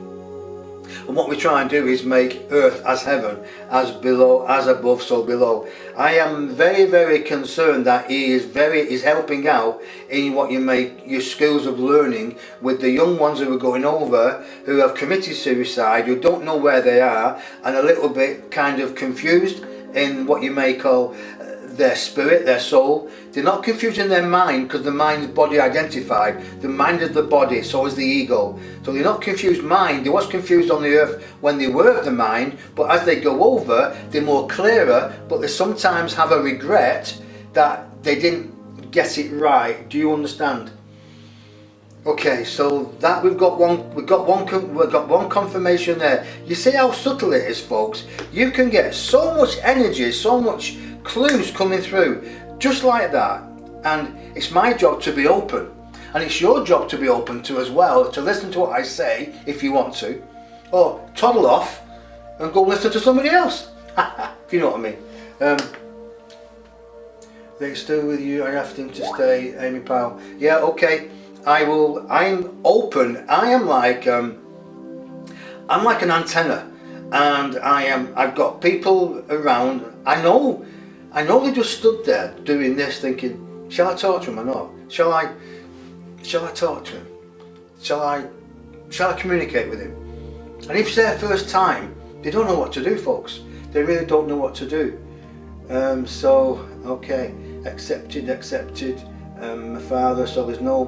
And what we try and do is make earth as heaven, as below, as above, so below. I am very, very concerned that he is helping out in what you make your schools of learning with the young ones who are going over, who have committed suicide, who don't know where they are, and a little bit kind of confused in what you may call their spirit, their soul. They're not confused in their mind, because the mind is body identified. The mind is the body, so is the ego. So they're not confused mind. They was confused on the earth when they were of the mind, but as they go over, they're more clearer, but they sometimes have a regret that they didn't get it right. Do you understand? Okay, so that we've got one confirmation there. You see how subtle it is, folks? You can get so much energy, so much clues coming through just like that, and it's my job to be open, and it's your job to be open to as well, to listen to what I say if you want to, or toddle off and go listen to somebody else. If you know what I mean. They still with you, I asked him to stay, Amy Powell. Yeah, okay, I will. I'm open. I am like I'm like an antenna, and I've got people around. I know they just stood there doing this, thinking, shall I talk to him or not? Shall I talk to him? Shall I communicate with him? And if it's their first time, they don't know what to do, folks. They really don't know what to do. So okay, accepted. My father. So there's no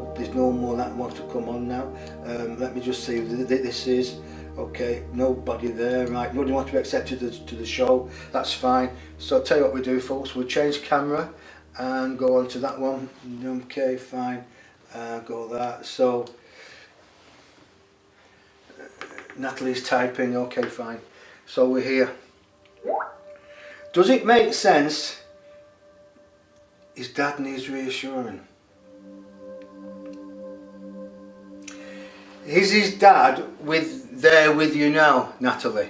more that wants to come on now. Let me just see. This is. Okay, nobody there, right? Nobody wants to be accepted to the show. That's fine. So I'll tell you what we do, folks. We'll change camera and go on to that one. Okay, fine. Go that. So Natalie's typing. Okay, fine. So we're here. Does it make sense? His dad needs reassuring. Is his dad there with you now, Natalie?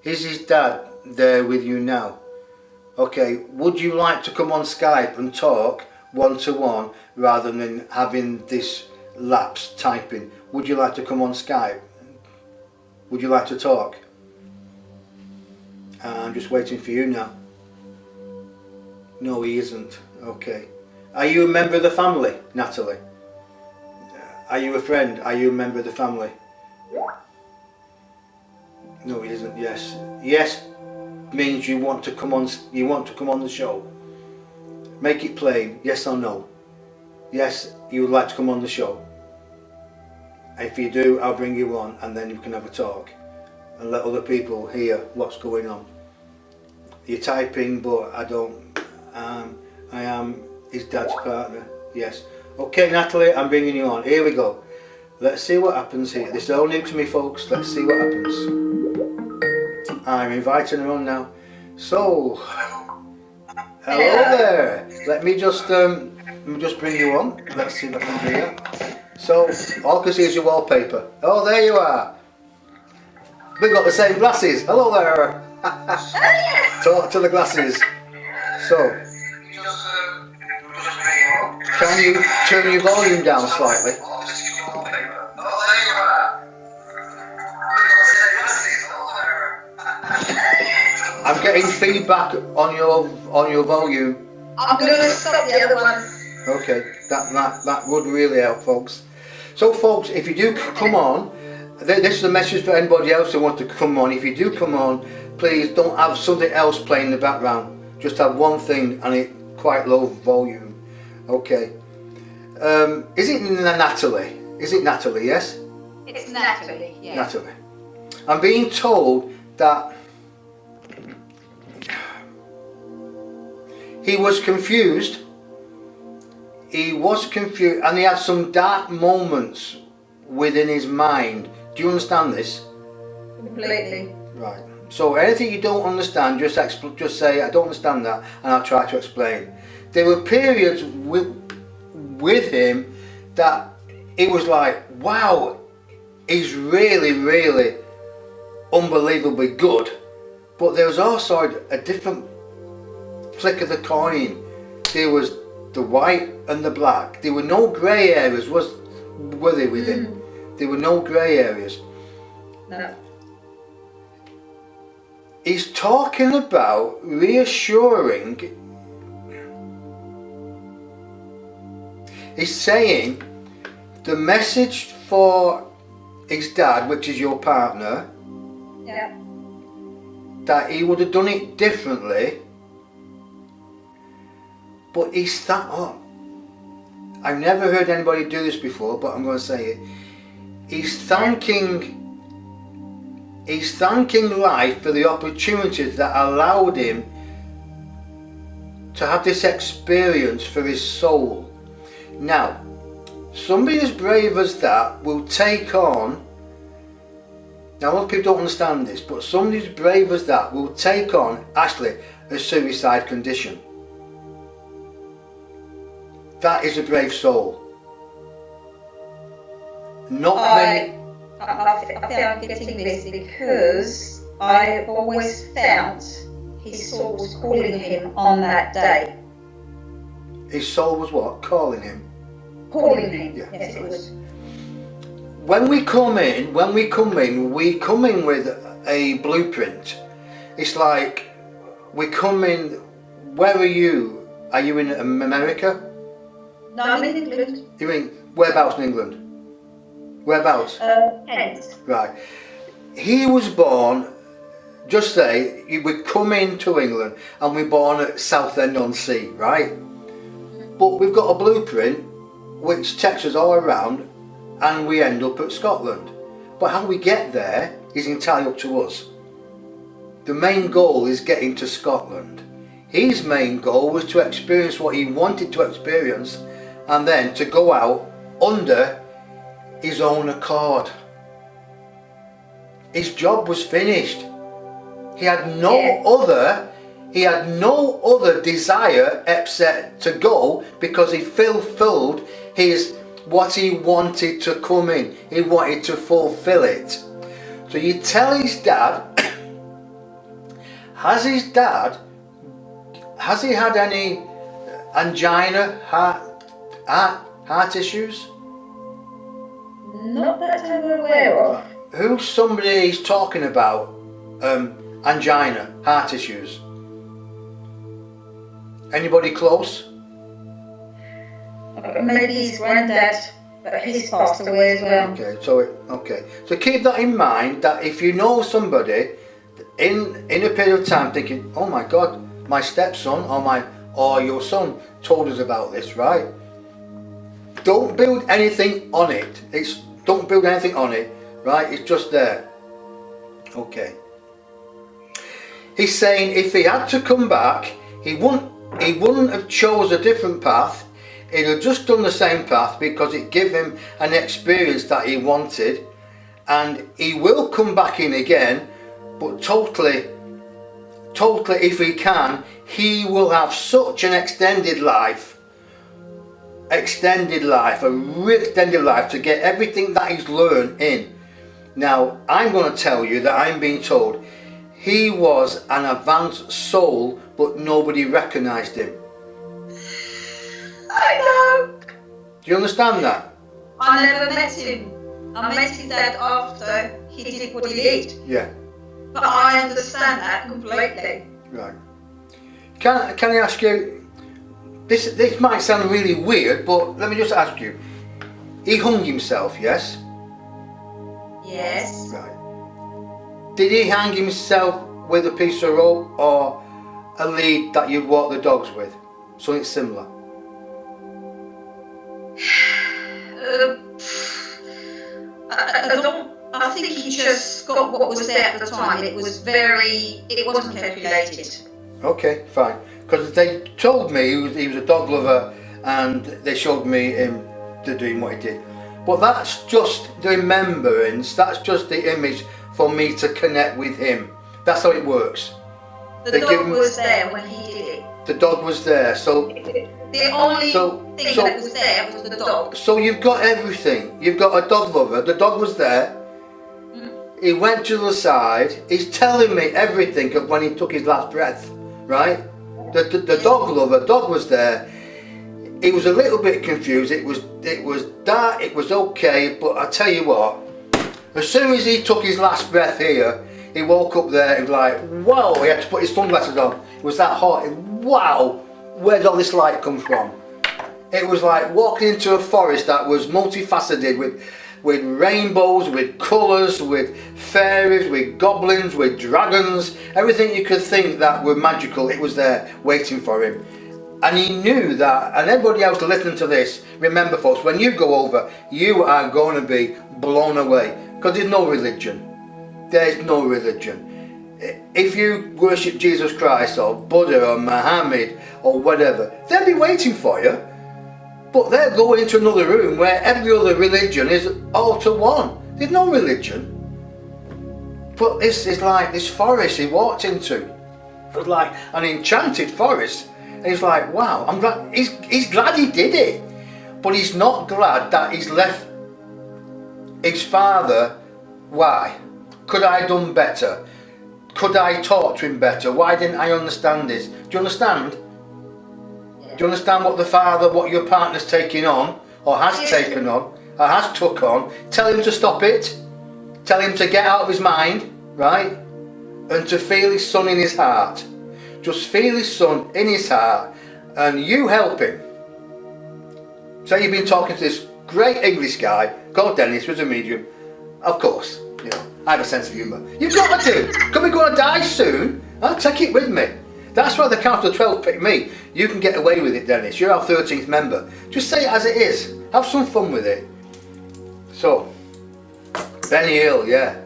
Is his dad there with you now? Okay, would you like to come on Skype and talk one-to-one rather than having this lapse typing? Would you like to come on Skype? Would you like to talk? I'm just waiting for you now. No, he isn't. Okay. Are you a member of the family, Natalie? Are you a friend? Are you a member of the family? No, he isn't. Yes. Yes. means you want to come on. You want to come on the show. Make it plain, yes or no. Yes, you would like to come on the show. If you do, I'll bring you on, and then you can have a talk and let other people hear what's going on. You're typing, but I don't. I am his dad's partner. Yes. Okay, Natalie, I'm bringing you on. Here we go. Let's see what happens here. This is all new to me, folks. Let's see what happens. I'm inviting her on now. So, hello there. Let me just bring you on. Let's see if I can do that. So, all I can see is your wallpaper. Oh, there you are. We've got the same glasses. Hello there. Talk to the glasses. So, can you turn your volume down slightly? I'm getting feedback on your volume. I'm going to stop the other one. Okay, that would really help, folks. So, folks, if you do come on, this is a message for anybody else who wants to come on. If you do come on, please don't have something else playing in the background. Just have one thing and it quite low volume. Okay. Is it Natalie? Is it Natalie? Yes. It's Natalie. Yeah. Natalie. I'm being told that he was confused. He was confused, and he had some dark moments within his mind. Do you understand this? Completely. Right. So anything you don't understand, just say I don't understand that, and I'll try to explain. There were periods with him that it was like, wow, he's really, really unbelievably good. But there was also a different flick of the coin. There was the white and the black. There were no grey areas, were there with him? There were no grey areas. No. He's talking about reassuring. He's saying the message for his dad, which is your partner, Yeah. that he would have done it differently. But he's I've never heard anybody do this before, but I'm going to say it. He's thanking life for the opportunities that allowed him to have this experience for his soul. Now, somebody as brave as that will take on, now a lot of people don't understand this, but somebody as brave as that will take on actually a suicide condition. That is a brave soul. Not many. I think I'm getting this because I always felt his soul was calling him on that day. His soul was what? Calling him. Calling him. Yeah. Yes, it was. When we come in, we come in with a blueprint. It's like we come in. Where are you? Are you in America? No, I'm in England. You mean whereabouts in England? Whereabouts? Kent. Right. He was born. Just say we come into England and we're born at Southend-on-Sea, right? But we've got a blueprint which takes us all around and we end up at Scotland. But how we get there is entirely up to us. The main goal is getting to Scotland. His main goal was to experience what he wanted to experience and then to go out under his own accord. His job was finished. He had no other desire except to go because he fulfilled what he wanted to come in. He wanted to fulfill it. So you tell his dad, has he had any angina, heart issues? Not that I'm aware of. Who's somebody he's talking about? Angina, heart issues. Anybody close? Maybe his granddad, but he's passed away as well. Okay, so keep that in mind, that if you know somebody in a period of time thinking, oh my God, my stepson or your son told us about this, right? Don't build anything on it. Don't build anything on it, right? It's just there. Okay. He's saying if he had to come back, he wouldn't have chose a different path. He'd have just done the same path because it gave him an experience that he wanted, and he will come back in again, but totally, if he can, he will have such an extended life, a real extended life to get everything that he's learned in. Now, I'm going to tell you that I'm being told he was an advanced soul, but nobody recognised him. I know. Do you understand that? I never met him. I met his dad after he did what he did. Yeah. But I understand that completely. Right. Can I ask you, this might sound really weird, but let me just ask you. He hung himself, yes? Yes. Right. Did he hang himself with a piece of rope or a lead that you'd walk the dogs with? Something similar? I think he just got what was there at the time. It wasn't calculated. Okay, fine. Because they told me he was a dog lover, and they showed me him doing what he did. But that's just the remembrance, that's just the image for me to connect with him. That's how it works. The dog was there when he did it. The dog was there, so... The only thing that was there was the dog. So you've got everything. You've got a dog lover, the dog was there. He went to the side, he's telling me everything of when he took his last breath, right? The dog lover, dog was there. He was a little bit confused. It was dark, it was okay, but I tell you what, as soon as he took his last breath here, he woke up there and was like, wow, he had to put his sunglasses on. It was that hot. Wow, where did all this light come from? It was like walking into a forest that was multifaceted with rainbows, with colours, with fairies, with goblins, with dragons, everything you could think that were magical, it was there waiting for him. And he knew that, and everybody else listening to this, remember folks, when you go over, you are going to be blown away, because there's no religion. There's no religion. If you worship Jesus Christ or Buddha or Muhammad or whatever, they'll be waiting for you. But they're going into another room where every other religion is all to one. There's no religion. But this is like this forest he walked into. It was like an enchanted forest. And he's like, wow, I'm glad. He's glad he did it. But he's not glad that he's left his father. Why? Could I have done better? Could I talk to him better? Why didn't I understand this? Do you understand? Do you understand what your partner's taking on, or has taken on, or has took on? Tell him to stop it. Tell him to get out of his mind, right? And to feel his son in his heart. Just feel his son in his heart, and you help him. Say you've been talking to this great English guy called Denis, who's a medium. Of course, you know, I have a sense of humour. You've got to do. Can we go to die soon? I'll take it with me. That's why the Council of 12 picked me. You can get away with it, Denis. You're our 13th member. Just say it as it is. Have some fun with it. So, Benny Hill, yeah.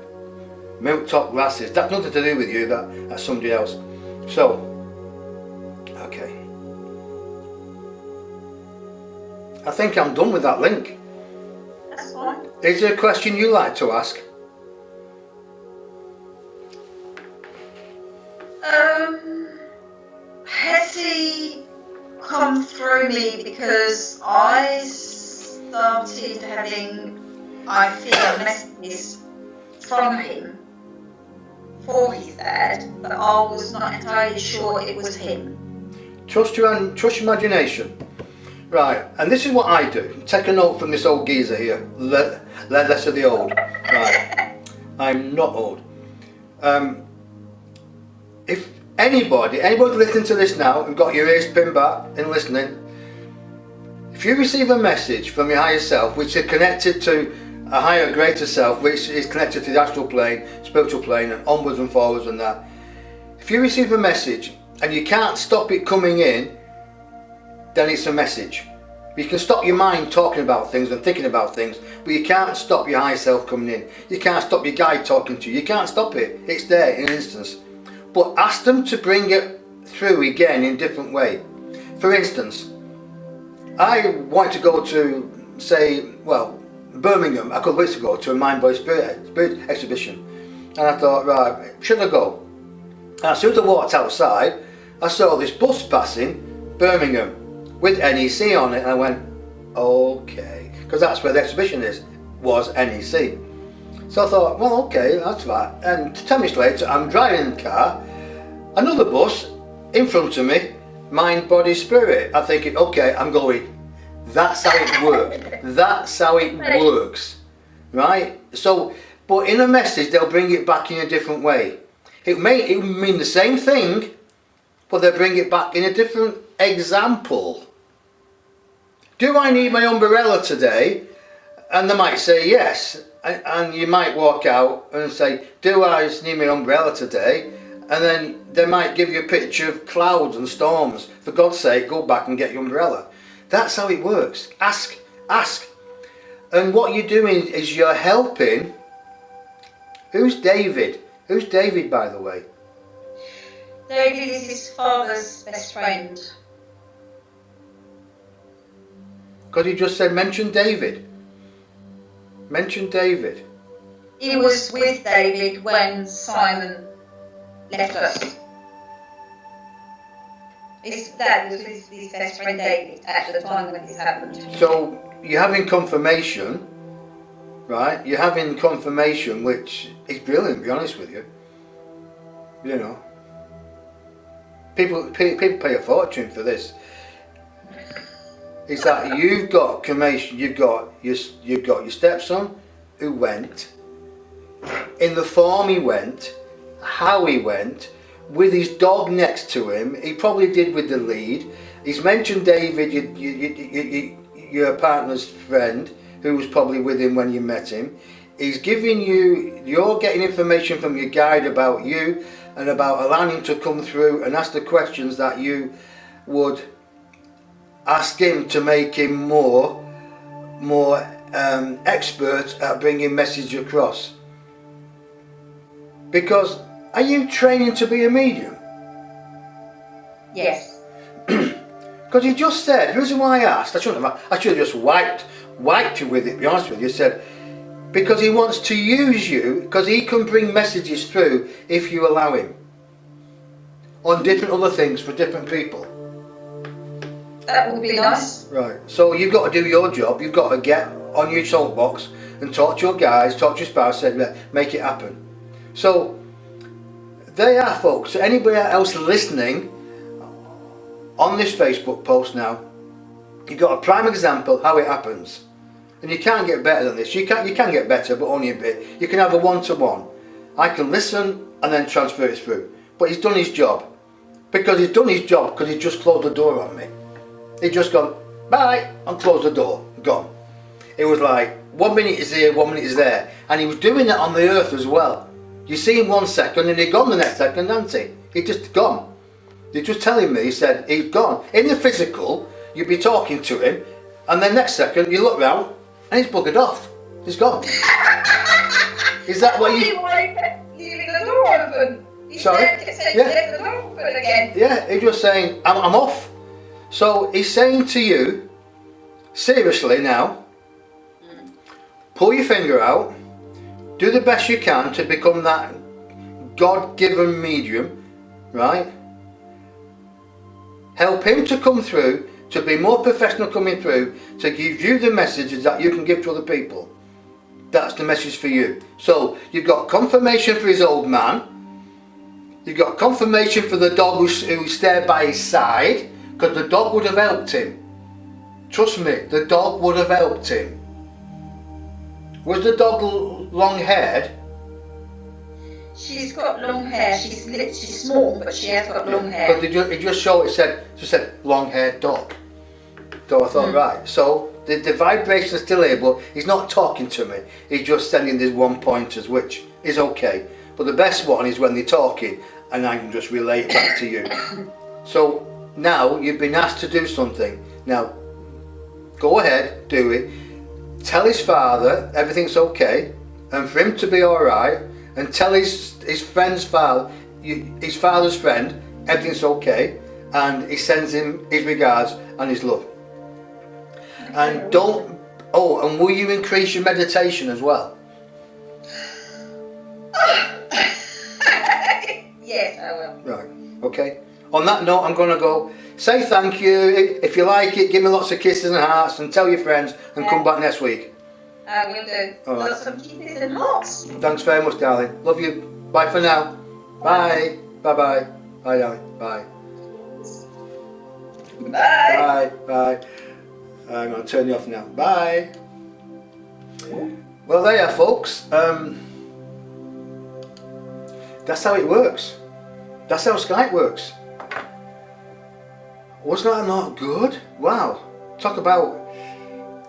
Milk top glasses. That's nothing to do with you, that's somebody else. So, okay. I think I'm done with that link. That's fine. Is there a question you like to ask? Has he come through me because I started having, I feel, messages from him for his dad, but I was not entirely sure it was him. Trust your imagination. Right, and this is what I do. Take a note from this old geezer here. Less of the old. Right. I'm not old. If anybody listening to this now and got your ears pinned back and listening, if you receive a message from your higher self which is connected to a higher, greater self, which is connected to the astral plane, spiritual plane, and onwards and forwards and that. If you receive a message and you can't stop it coming in, then it's a message. You can stop your mind talking about things and thinking about things, but you can't stop your higher self coming in. You can't stop your guide talking to you. You can't stop it. It's there in an instance. But ask them to bring it through again in a different way. For instance, I wanted to go to, say, well, Birmingham a couple of weeks ago to a Mind Body Spirit exhibition. And I thought, right, should I go? And as soon as I walked outside, I saw this bus passing Birmingham with NEC on it, and I went, okay, because that's where the exhibition was NEC. So I thought, well, okay, that's right. And 10 minutes later, I'm driving the car, another bus in front of me, Mind, Body, Spirit. I'm thinking, okay, I'm going. That's how it works. That's how it works, right? So, but in a message, they'll bring it back in a different way. It may mean the same thing, but they'll bring it back in a different example. Do I need my umbrella today? And they might say yes. And you might walk out and say, do I need my umbrella today? And then they might give you a picture of clouds and storms. For God's sake, go back and get your umbrella. That's how it works. Ask. And what you're doing is you're helping. Who's David? Who's David, by the way? David is his father's best friend. Because he just said, mention David. Mention David. He was with David when Simon left us. His dad was with his best friend David at the time when this happened. So you're having confirmation, right? You're having confirmation, which is brilliant, to be honest with you. You know, people pay a fortune for this. Is that you've got confirmation? You've got your stepson who went in the form he went, how he went, with his dog next to him. He probably did with the lead. He's mentioned David, your partner's friend, who was probably with him when you met him. He's giving you, you're getting information from your guide about you and about allowing him to come through and ask the questions that you would ask him to make him more expert at bringing message across. Because are you training to be a medium? Yes. Because you just said, the reason why I asked, I should have just wiped you with it, to be honest with you. Said, because he wants to use you, because he can bring messages through if you allow him. On different other things for different people. That would be nice. Right, so you've got to do your job. You've got to get on your soapbox and talk to your guys, talk to your spouse, say, make it happen. So, there are folks. Anybody else listening on this Facebook post now, you've got a prime example how it happens. And you can't get better than this. You can get better, but only a bit. You can have a one-to-one. I can listen and then transfer it through. But he's done his job. Because he's done his job because he just closed the door on me. He just gone, bye, and closed the door, gone. It was like, 1 minute is here, 1 minute is there. And he was doing that on the earth as well. You see him 1 second and he's gone the next second, hasn't he? He's just gone. You're just telling me, he said, he's gone. In the physical, you'd be talking to him, and then next second you look round and he's buggered off. He's gone. Is that what you... Leaving the door open. Sorry? Left the door open again. Yeah, he's just saying, I'm off. So he's saying to you, seriously now, pull your finger out, do the best you can to become that God-given medium, right? Help him to come through, to be more professional coming through, to give you the messages that you can give to other people. That's the message for you. So you've got confirmation for his old man, you've got confirmation for the dog who's there by his side, because the dog would have helped him. Trust me, the dog would have helped him. Was the dog long-haired? She's got long hair. She's small, but she has got long hair. But it just showed, it said long-haired dog. So I thought, right, so The vibration's still here, but he's not talking to me. He's just sending these one pointers, which is okay. But the best one is when they're talking and I can just relay it back to you. So now you've been asked to do something. Now go ahead, do it. Tell his father everything's okay, and for him to be alright, and tell his friend's father, his father's friend, everything's okay, and he sends him his regards and his love. And don't, and will you increase your meditation as well? Yes, I will. Right, okay. On that note, I'm going to go. Say thank you. If you like it, give me lots of kisses and hearts, and tell your friends, and come back next week. I will do. All right. Lots of kisses and hearts. Thanks very much, darling. Love you. Bye for now. Bye. Bye-bye. Bye, darling. Bye. Bye. Bye. Bye. I'm going to turn you off now. Bye. Well, there you are, folks. That's how it works. That's how Skype works. Wasn't that not good? Wow. Talk about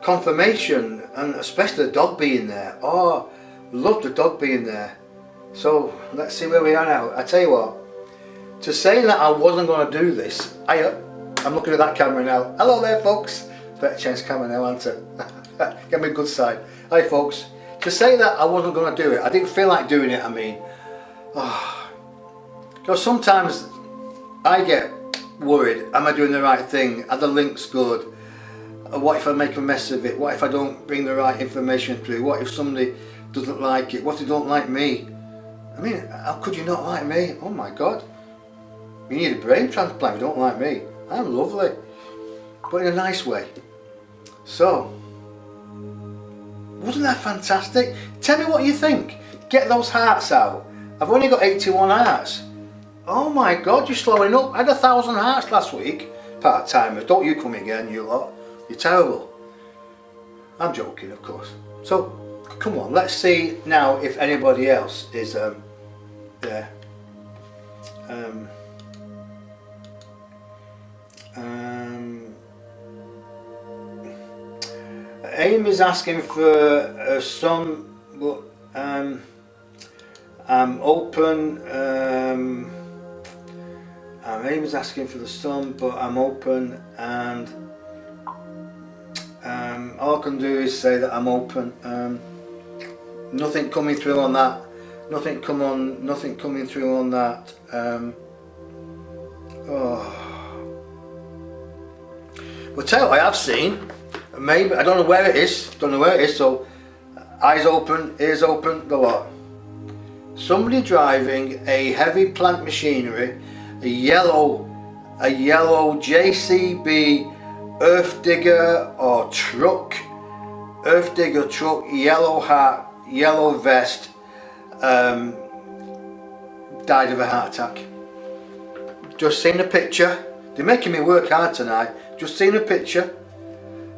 confirmation, and especially the dog being there. Oh, love the dog being there. So let's see where we are now. I tell you what, to say that I wasn't going to do this, I'm looking at that camera now. Hello there, folks. Better change camera now, answer. Get me a good side. Hi, folks. To say that I wasn't going to do it, I didn't feel like doing it. I mean, because sometimes I get worried. Am I doing the right thing? Are the links good? What if I make a mess of it? What if I don't bring the right information through? What if somebody doesn't like it? What if they don't like me? I mean, how could you not like me? Oh my God. You need a brain transplant if you don't like me. I'm lovely. But in a nice way. So, wasn't that fantastic? Tell me what you think. Get those hearts out. I've only got 81 hearts. Oh my God, you're slowing up. I had 1,000 hearts last week. Part-timers, don't you come again, you lot. You're terrible. I'm joking, of course. So, come on, let's see now if anybody else is there. Aim is asking for some, but I'm open. Aim is asking for the sun, but I'm open, and all I can do is say that I'm open. Nothing coming through on that. Nothing coming through on that. Well, tell you what I have seen. Maybe I don't know where it is. So, eyes open, ears open, the lot. Somebody driving a heavy plant machinery, a yellow JCB earth digger or truck, yellow hat, yellow vest, died of a heart attack. Just seen a picture. They're making me work hard tonight. Just seen a picture,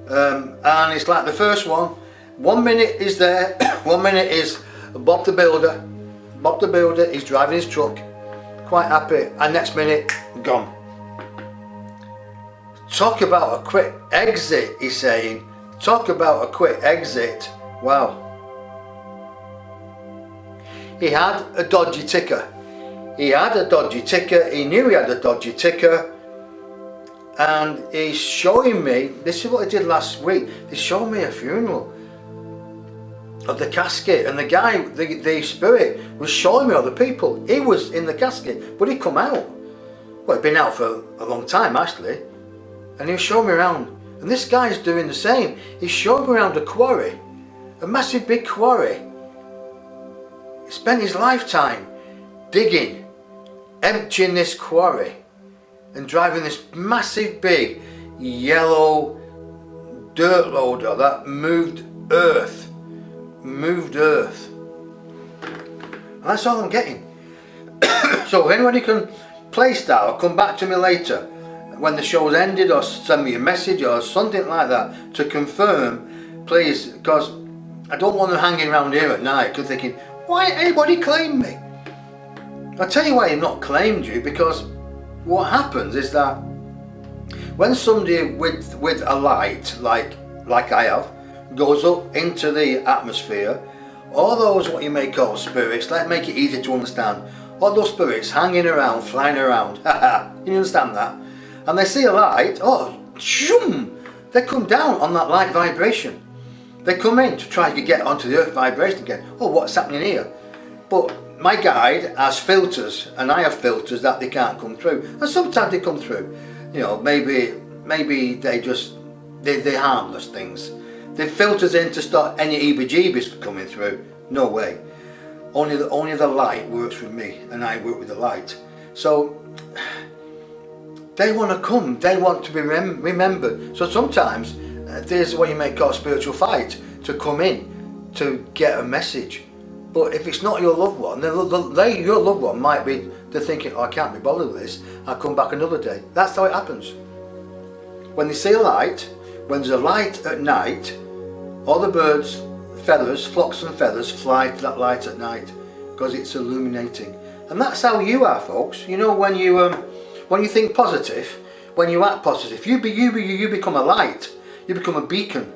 and it's like the first one. 1 minute is there, 1 minute is Bob the Builder. Bob the Builder is driving his truck, quite happy, and next minute, gone. Talk about a quick exit, he's saying. Talk about a quick exit. Wow. He had a dodgy ticker. He knew he had a dodgy ticker. And he's showing me, this is what he did last week, he's showing me a funeral of the casket, and the guy, the spirit, was showing me other people. He was in the casket, but he'd come out. Well, he'd been out for a long time actually, and he was showing me around. And this guy's doing the same. He's showing me around a quarry, a massive big quarry. He spent his lifetime digging, emptying this quarry, and driving this massive big yellow dirt loader that moved earth. And that's all I'm getting. So if anybody can place that or come back to me later when the show's ended, or send me a message or something like that to confirm, please, because I don't want them hanging around here at night because thinking, why ain't anybody claimed me? I'll tell you why they've not claimed you, because what happens is that when somebody with a light, like like I have, goes up into the atmosphere. All those what you may call spirits, let's make it easy to understand. All those spirits hanging around, flying around, you understand that? And they see a light, oh, shoom, they come down on that light vibration. They come in to try to get onto the earth vibration again. Oh, what's happening here? But my guide has filters, and I have filters that they can't come through. And sometimes they come through. You know, maybe they're harmless things. They filters in to stop any EBGBs coming through. No way. Only the light works with me, and I work with the light. So they want to come. They want to be remembered. So sometimes there's what you may call a spiritual fight to come in to get a message. But if it's not your loved one, then your loved one might be they're thinking, oh, I can't be bothered with this. I'll come back another day. That's how it happens. When they see a light, when there's a light at night, all the birds, feathers, flocks and feathers fly to that light at night because it's illuminating. And that's how you are, folks. You know, when you think positive, when you act positive, you become a light. You become a beacon.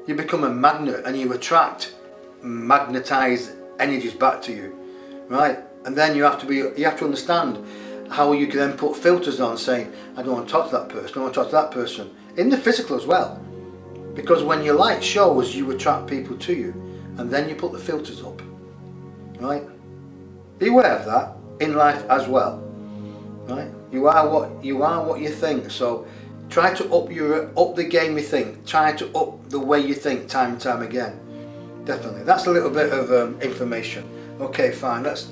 You become a magnet, and you attract magnetized energies back to you, right? And then you have to understand how you can then put filters on, saying, I don't want to talk to that person, I don't want to talk to that person, in the physical as well. Because when your light shows, you attract people to you, and then you put the filters up, right? Be aware of that in life as well, right? You are what you think. So try to up the game you think. Try to up the way you think time and time again. Definitely. That's a little bit of information. Okay, fine. Let's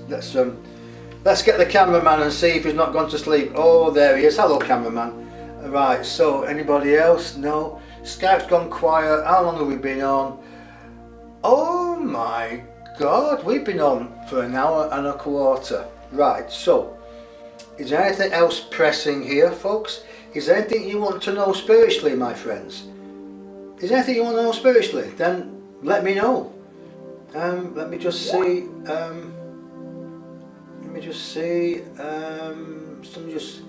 get the cameraman and see if he's not gone to sleep. Oh, there he is. Hello, cameraman. Right. So anybody else? No. Skype's gone quiet. How long have we been on? Oh my God, we've been on for an hour and a quarter. Right. So, is there anything else pressing here, folks? Is there anything you want to know spiritually, my friends? Is there anything you want to know spiritually? Then let me know. Let me just see. Someone just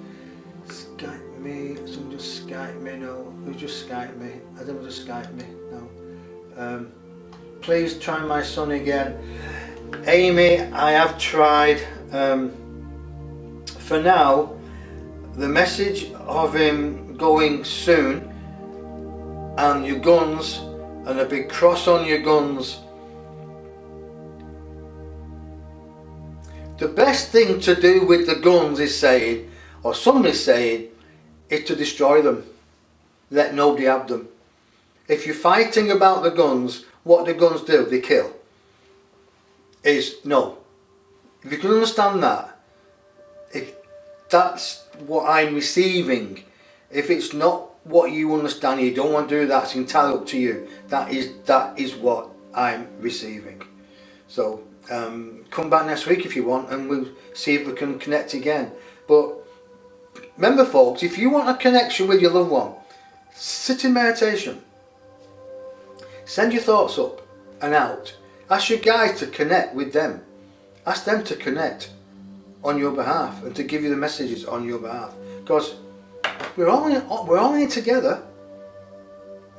Skype me. Someone just Skype me. No, who just Skype me? I don't just Skype me. No. Please try my son again. Amy, I have tried. For now, the message of him going soon, and your guns, and a big cross on your guns. The best thing to do with the guns is saying, or somebody's saying, is to destroy them. Let nobody have them. If you're fighting about the guns, what the guns do, they kill. Is no. If you can understand that, if that's what I'm receiving, if it's not what you understand, you don't want to do that, it's entirely up to you. That is what I'm receiving. So come back next week if you want, and we'll see if we can connect again. But remember, folks, if you want a connection with your loved one, sit in meditation. Send your thoughts up and out. Ask your guides to connect with them. Ask them to connect on your behalf and to give you the messages on your behalf. Because we're all in together.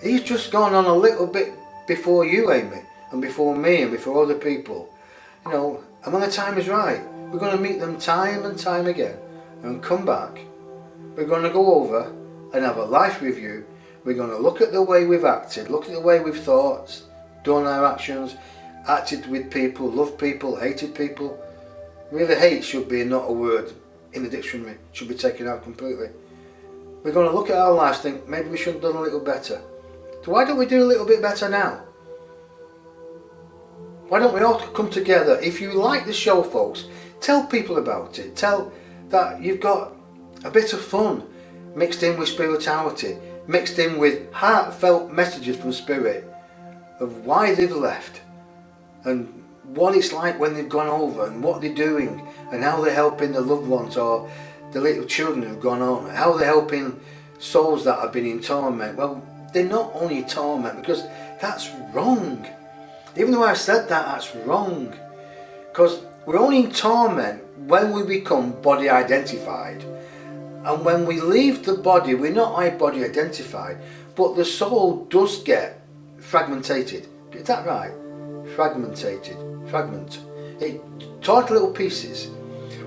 He's just gone on a little bit before you, Amy, and before me, and before other people. You know, and when the time is right, we're going to meet them time and time again and come back. We're going to go over and have a life review. We're going to look at the way we've acted, look at the way we've thought, done our actions, acted with people, loved people, hated people. Really, hate should be not a word in the dictionary. It should be taken out completely. We're going to look at our lives, think maybe we should have done a little better. So why don't we do a little bit better now? Why don't we all come together? If you like the show, folks, tell people about it. Tell that you've got a bit of fun mixed in with spirituality, mixed in with heartfelt messages from Spirit of why they've left and what it's like when they've gone over and what they're doing and how they're helping the loved ones or the little children who've gone on, how they're helping souls that have been in torment. Well, they're not only in torment, because that's wrong. Even though I've said that, that's wrong. Because we're only in torment when we become body identified. And when we leave the body, we're not body identified. but the soul does get fragmented. Is that right? Fragment. It torn to little pieces.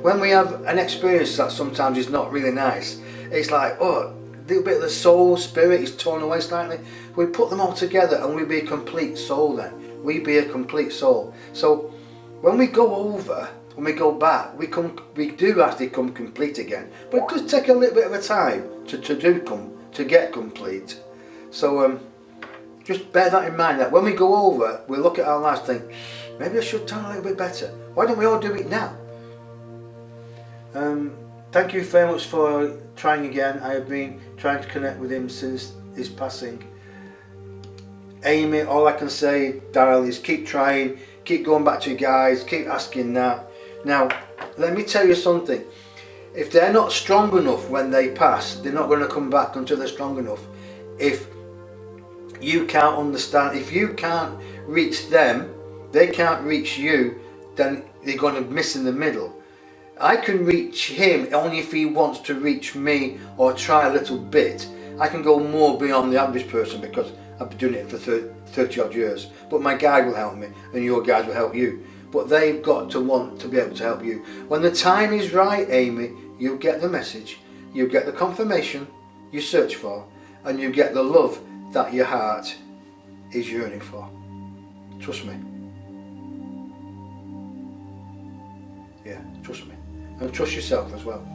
When we have an experience that sometimes is not really nice, it's like, oh, a little bit of the soul, spirit is torn away slightly. We put them all together and we be a complete soul then. We be a complete soul. So when we go over, when we go back, we do actually come complete again. But it does take a little bit of a time to get complete. So just bear that in mind, that when we go over, we look at our lives and think, maybe I should turn a little bit better. Why don't we all do it now? Thank you very much for trying again. I have been trying to connect with him since his passing. Amy, all I can say, Daryl, is keep trying, keep going back to you guys, keep asking that. Now, let me tell you something. If they're not strong enough when they pass, they're not going to come back until they're strong enough. If you can't understand, if you can't reach them, they can't reach you, then they're going to miss in the middle. I can reach him only if he wants to reach me or try a little bit. I can go more beyond the average person because I've been doing it for 30 odd years. But my guide will help me and your guide will help you. But they've got to want to be able to help you. When the time is right, Amy, you get the message, you get the confirmation you search for, and you get the love that your heart is yearning for. Trust me. Yeah, trust me. And trust yourself as well.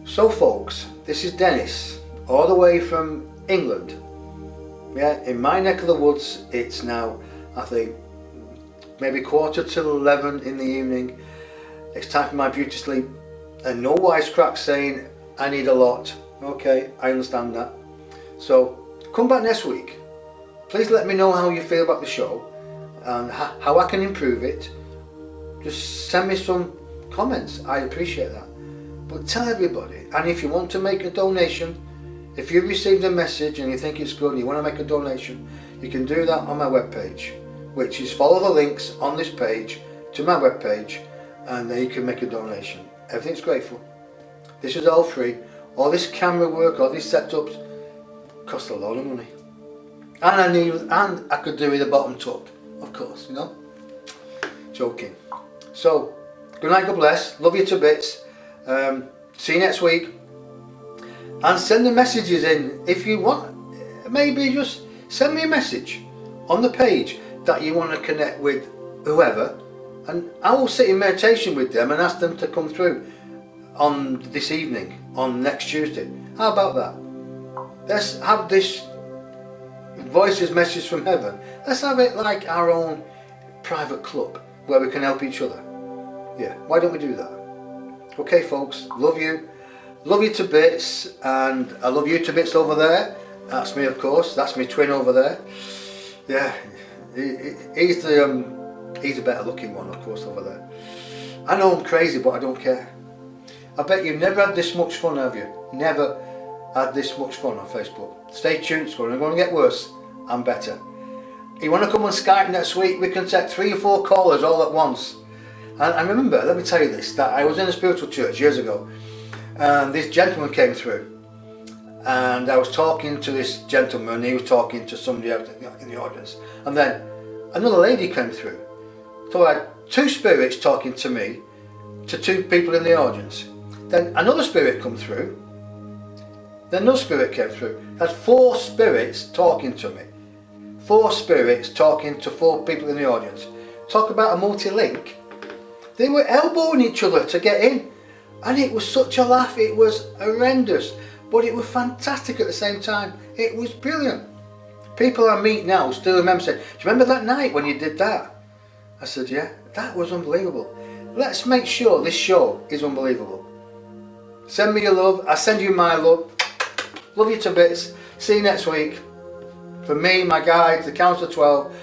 So folks, this is Dennis, all the way from England. Yeah, in my neck of the woods, it's now, I think, maybe 11:15 in the evening. It's time for my beauty sleep. And no wisecrack saying, I need a lot. Okay, I understand that. So, come back next week. Please let me know how you feel about the show and how I can improve it. Just send me some comments, I appreciate that. But tell everybody, and if you want to make a donation, if you received a message and you think it's good and you want to make a donation, you can do that on my webpage, which is follow the links on this page to my webpage, and then you can make a donation. Everything's grateful. This is all free. All this camera work, all these setups cost a lot of money. And I could do with a bottom tuck, of course, you know. Joking. So, good night, God bless. Love you to bits. See you next week. And send the messages in if you want. Maybe just send me a message on the page that you want to connect with whoever, and I will sit in meditation with them and ask them to come through on this evening, on next Tuesday. How about that? Let's have this voices message from heaven. Let's have it like our own private club where we can help each other. Yeah, why don't we do that? Okay folks, love you to bits, and I love you to bits over there. That's me, of course. That's my twin over there. Yeah, he's the better looking one, of course, over there. I know I'm crazy, but I don't care. I bet you've never had this much fun, have you? Never had this much fun on Facebook. Stay tuned, it's going to get worse and better. You want to come on Skype next week? We can take 3 or 4 callers all at once. And remember, let me tell you this, that I was in a spiritual church years ago, and this gentleman came through, and I was talking to this gentleman, he was talking to somebody else in the audience, and then another lady came through. So I had 2 spirits talking to me, to 2 people in the audience. Then another spirit come through, then another spirit came through. That's 4 spirits talking to me. 4 spirits talking to 4 people in the audience. Talk about a multi-link. They were elbowing each other to get in, and it was such a laugh. It was horrendous, but it was fantastic at the same time. It was brilliant. People I meet now still remember saying, do you remember that night when you did that? I said, yeah, that was unbelievable. Let's make sure this show is unbelievable. Send me your love, I send you my love. Love you to bits. See you next week. From me, my guide, the Council of 12,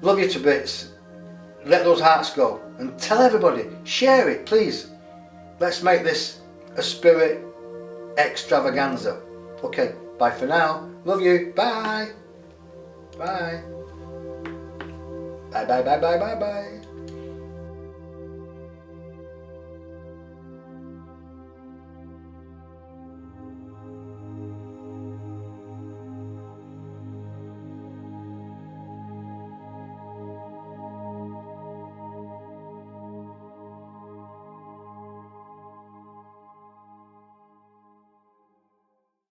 love you to bits. Let those hearts go. And tell everybody, share it, please. Let's make this a spirit extravaganza. Okay, bye for now. Love you. Bye. Bye. Bye, bye, bye, bye, bye, bye.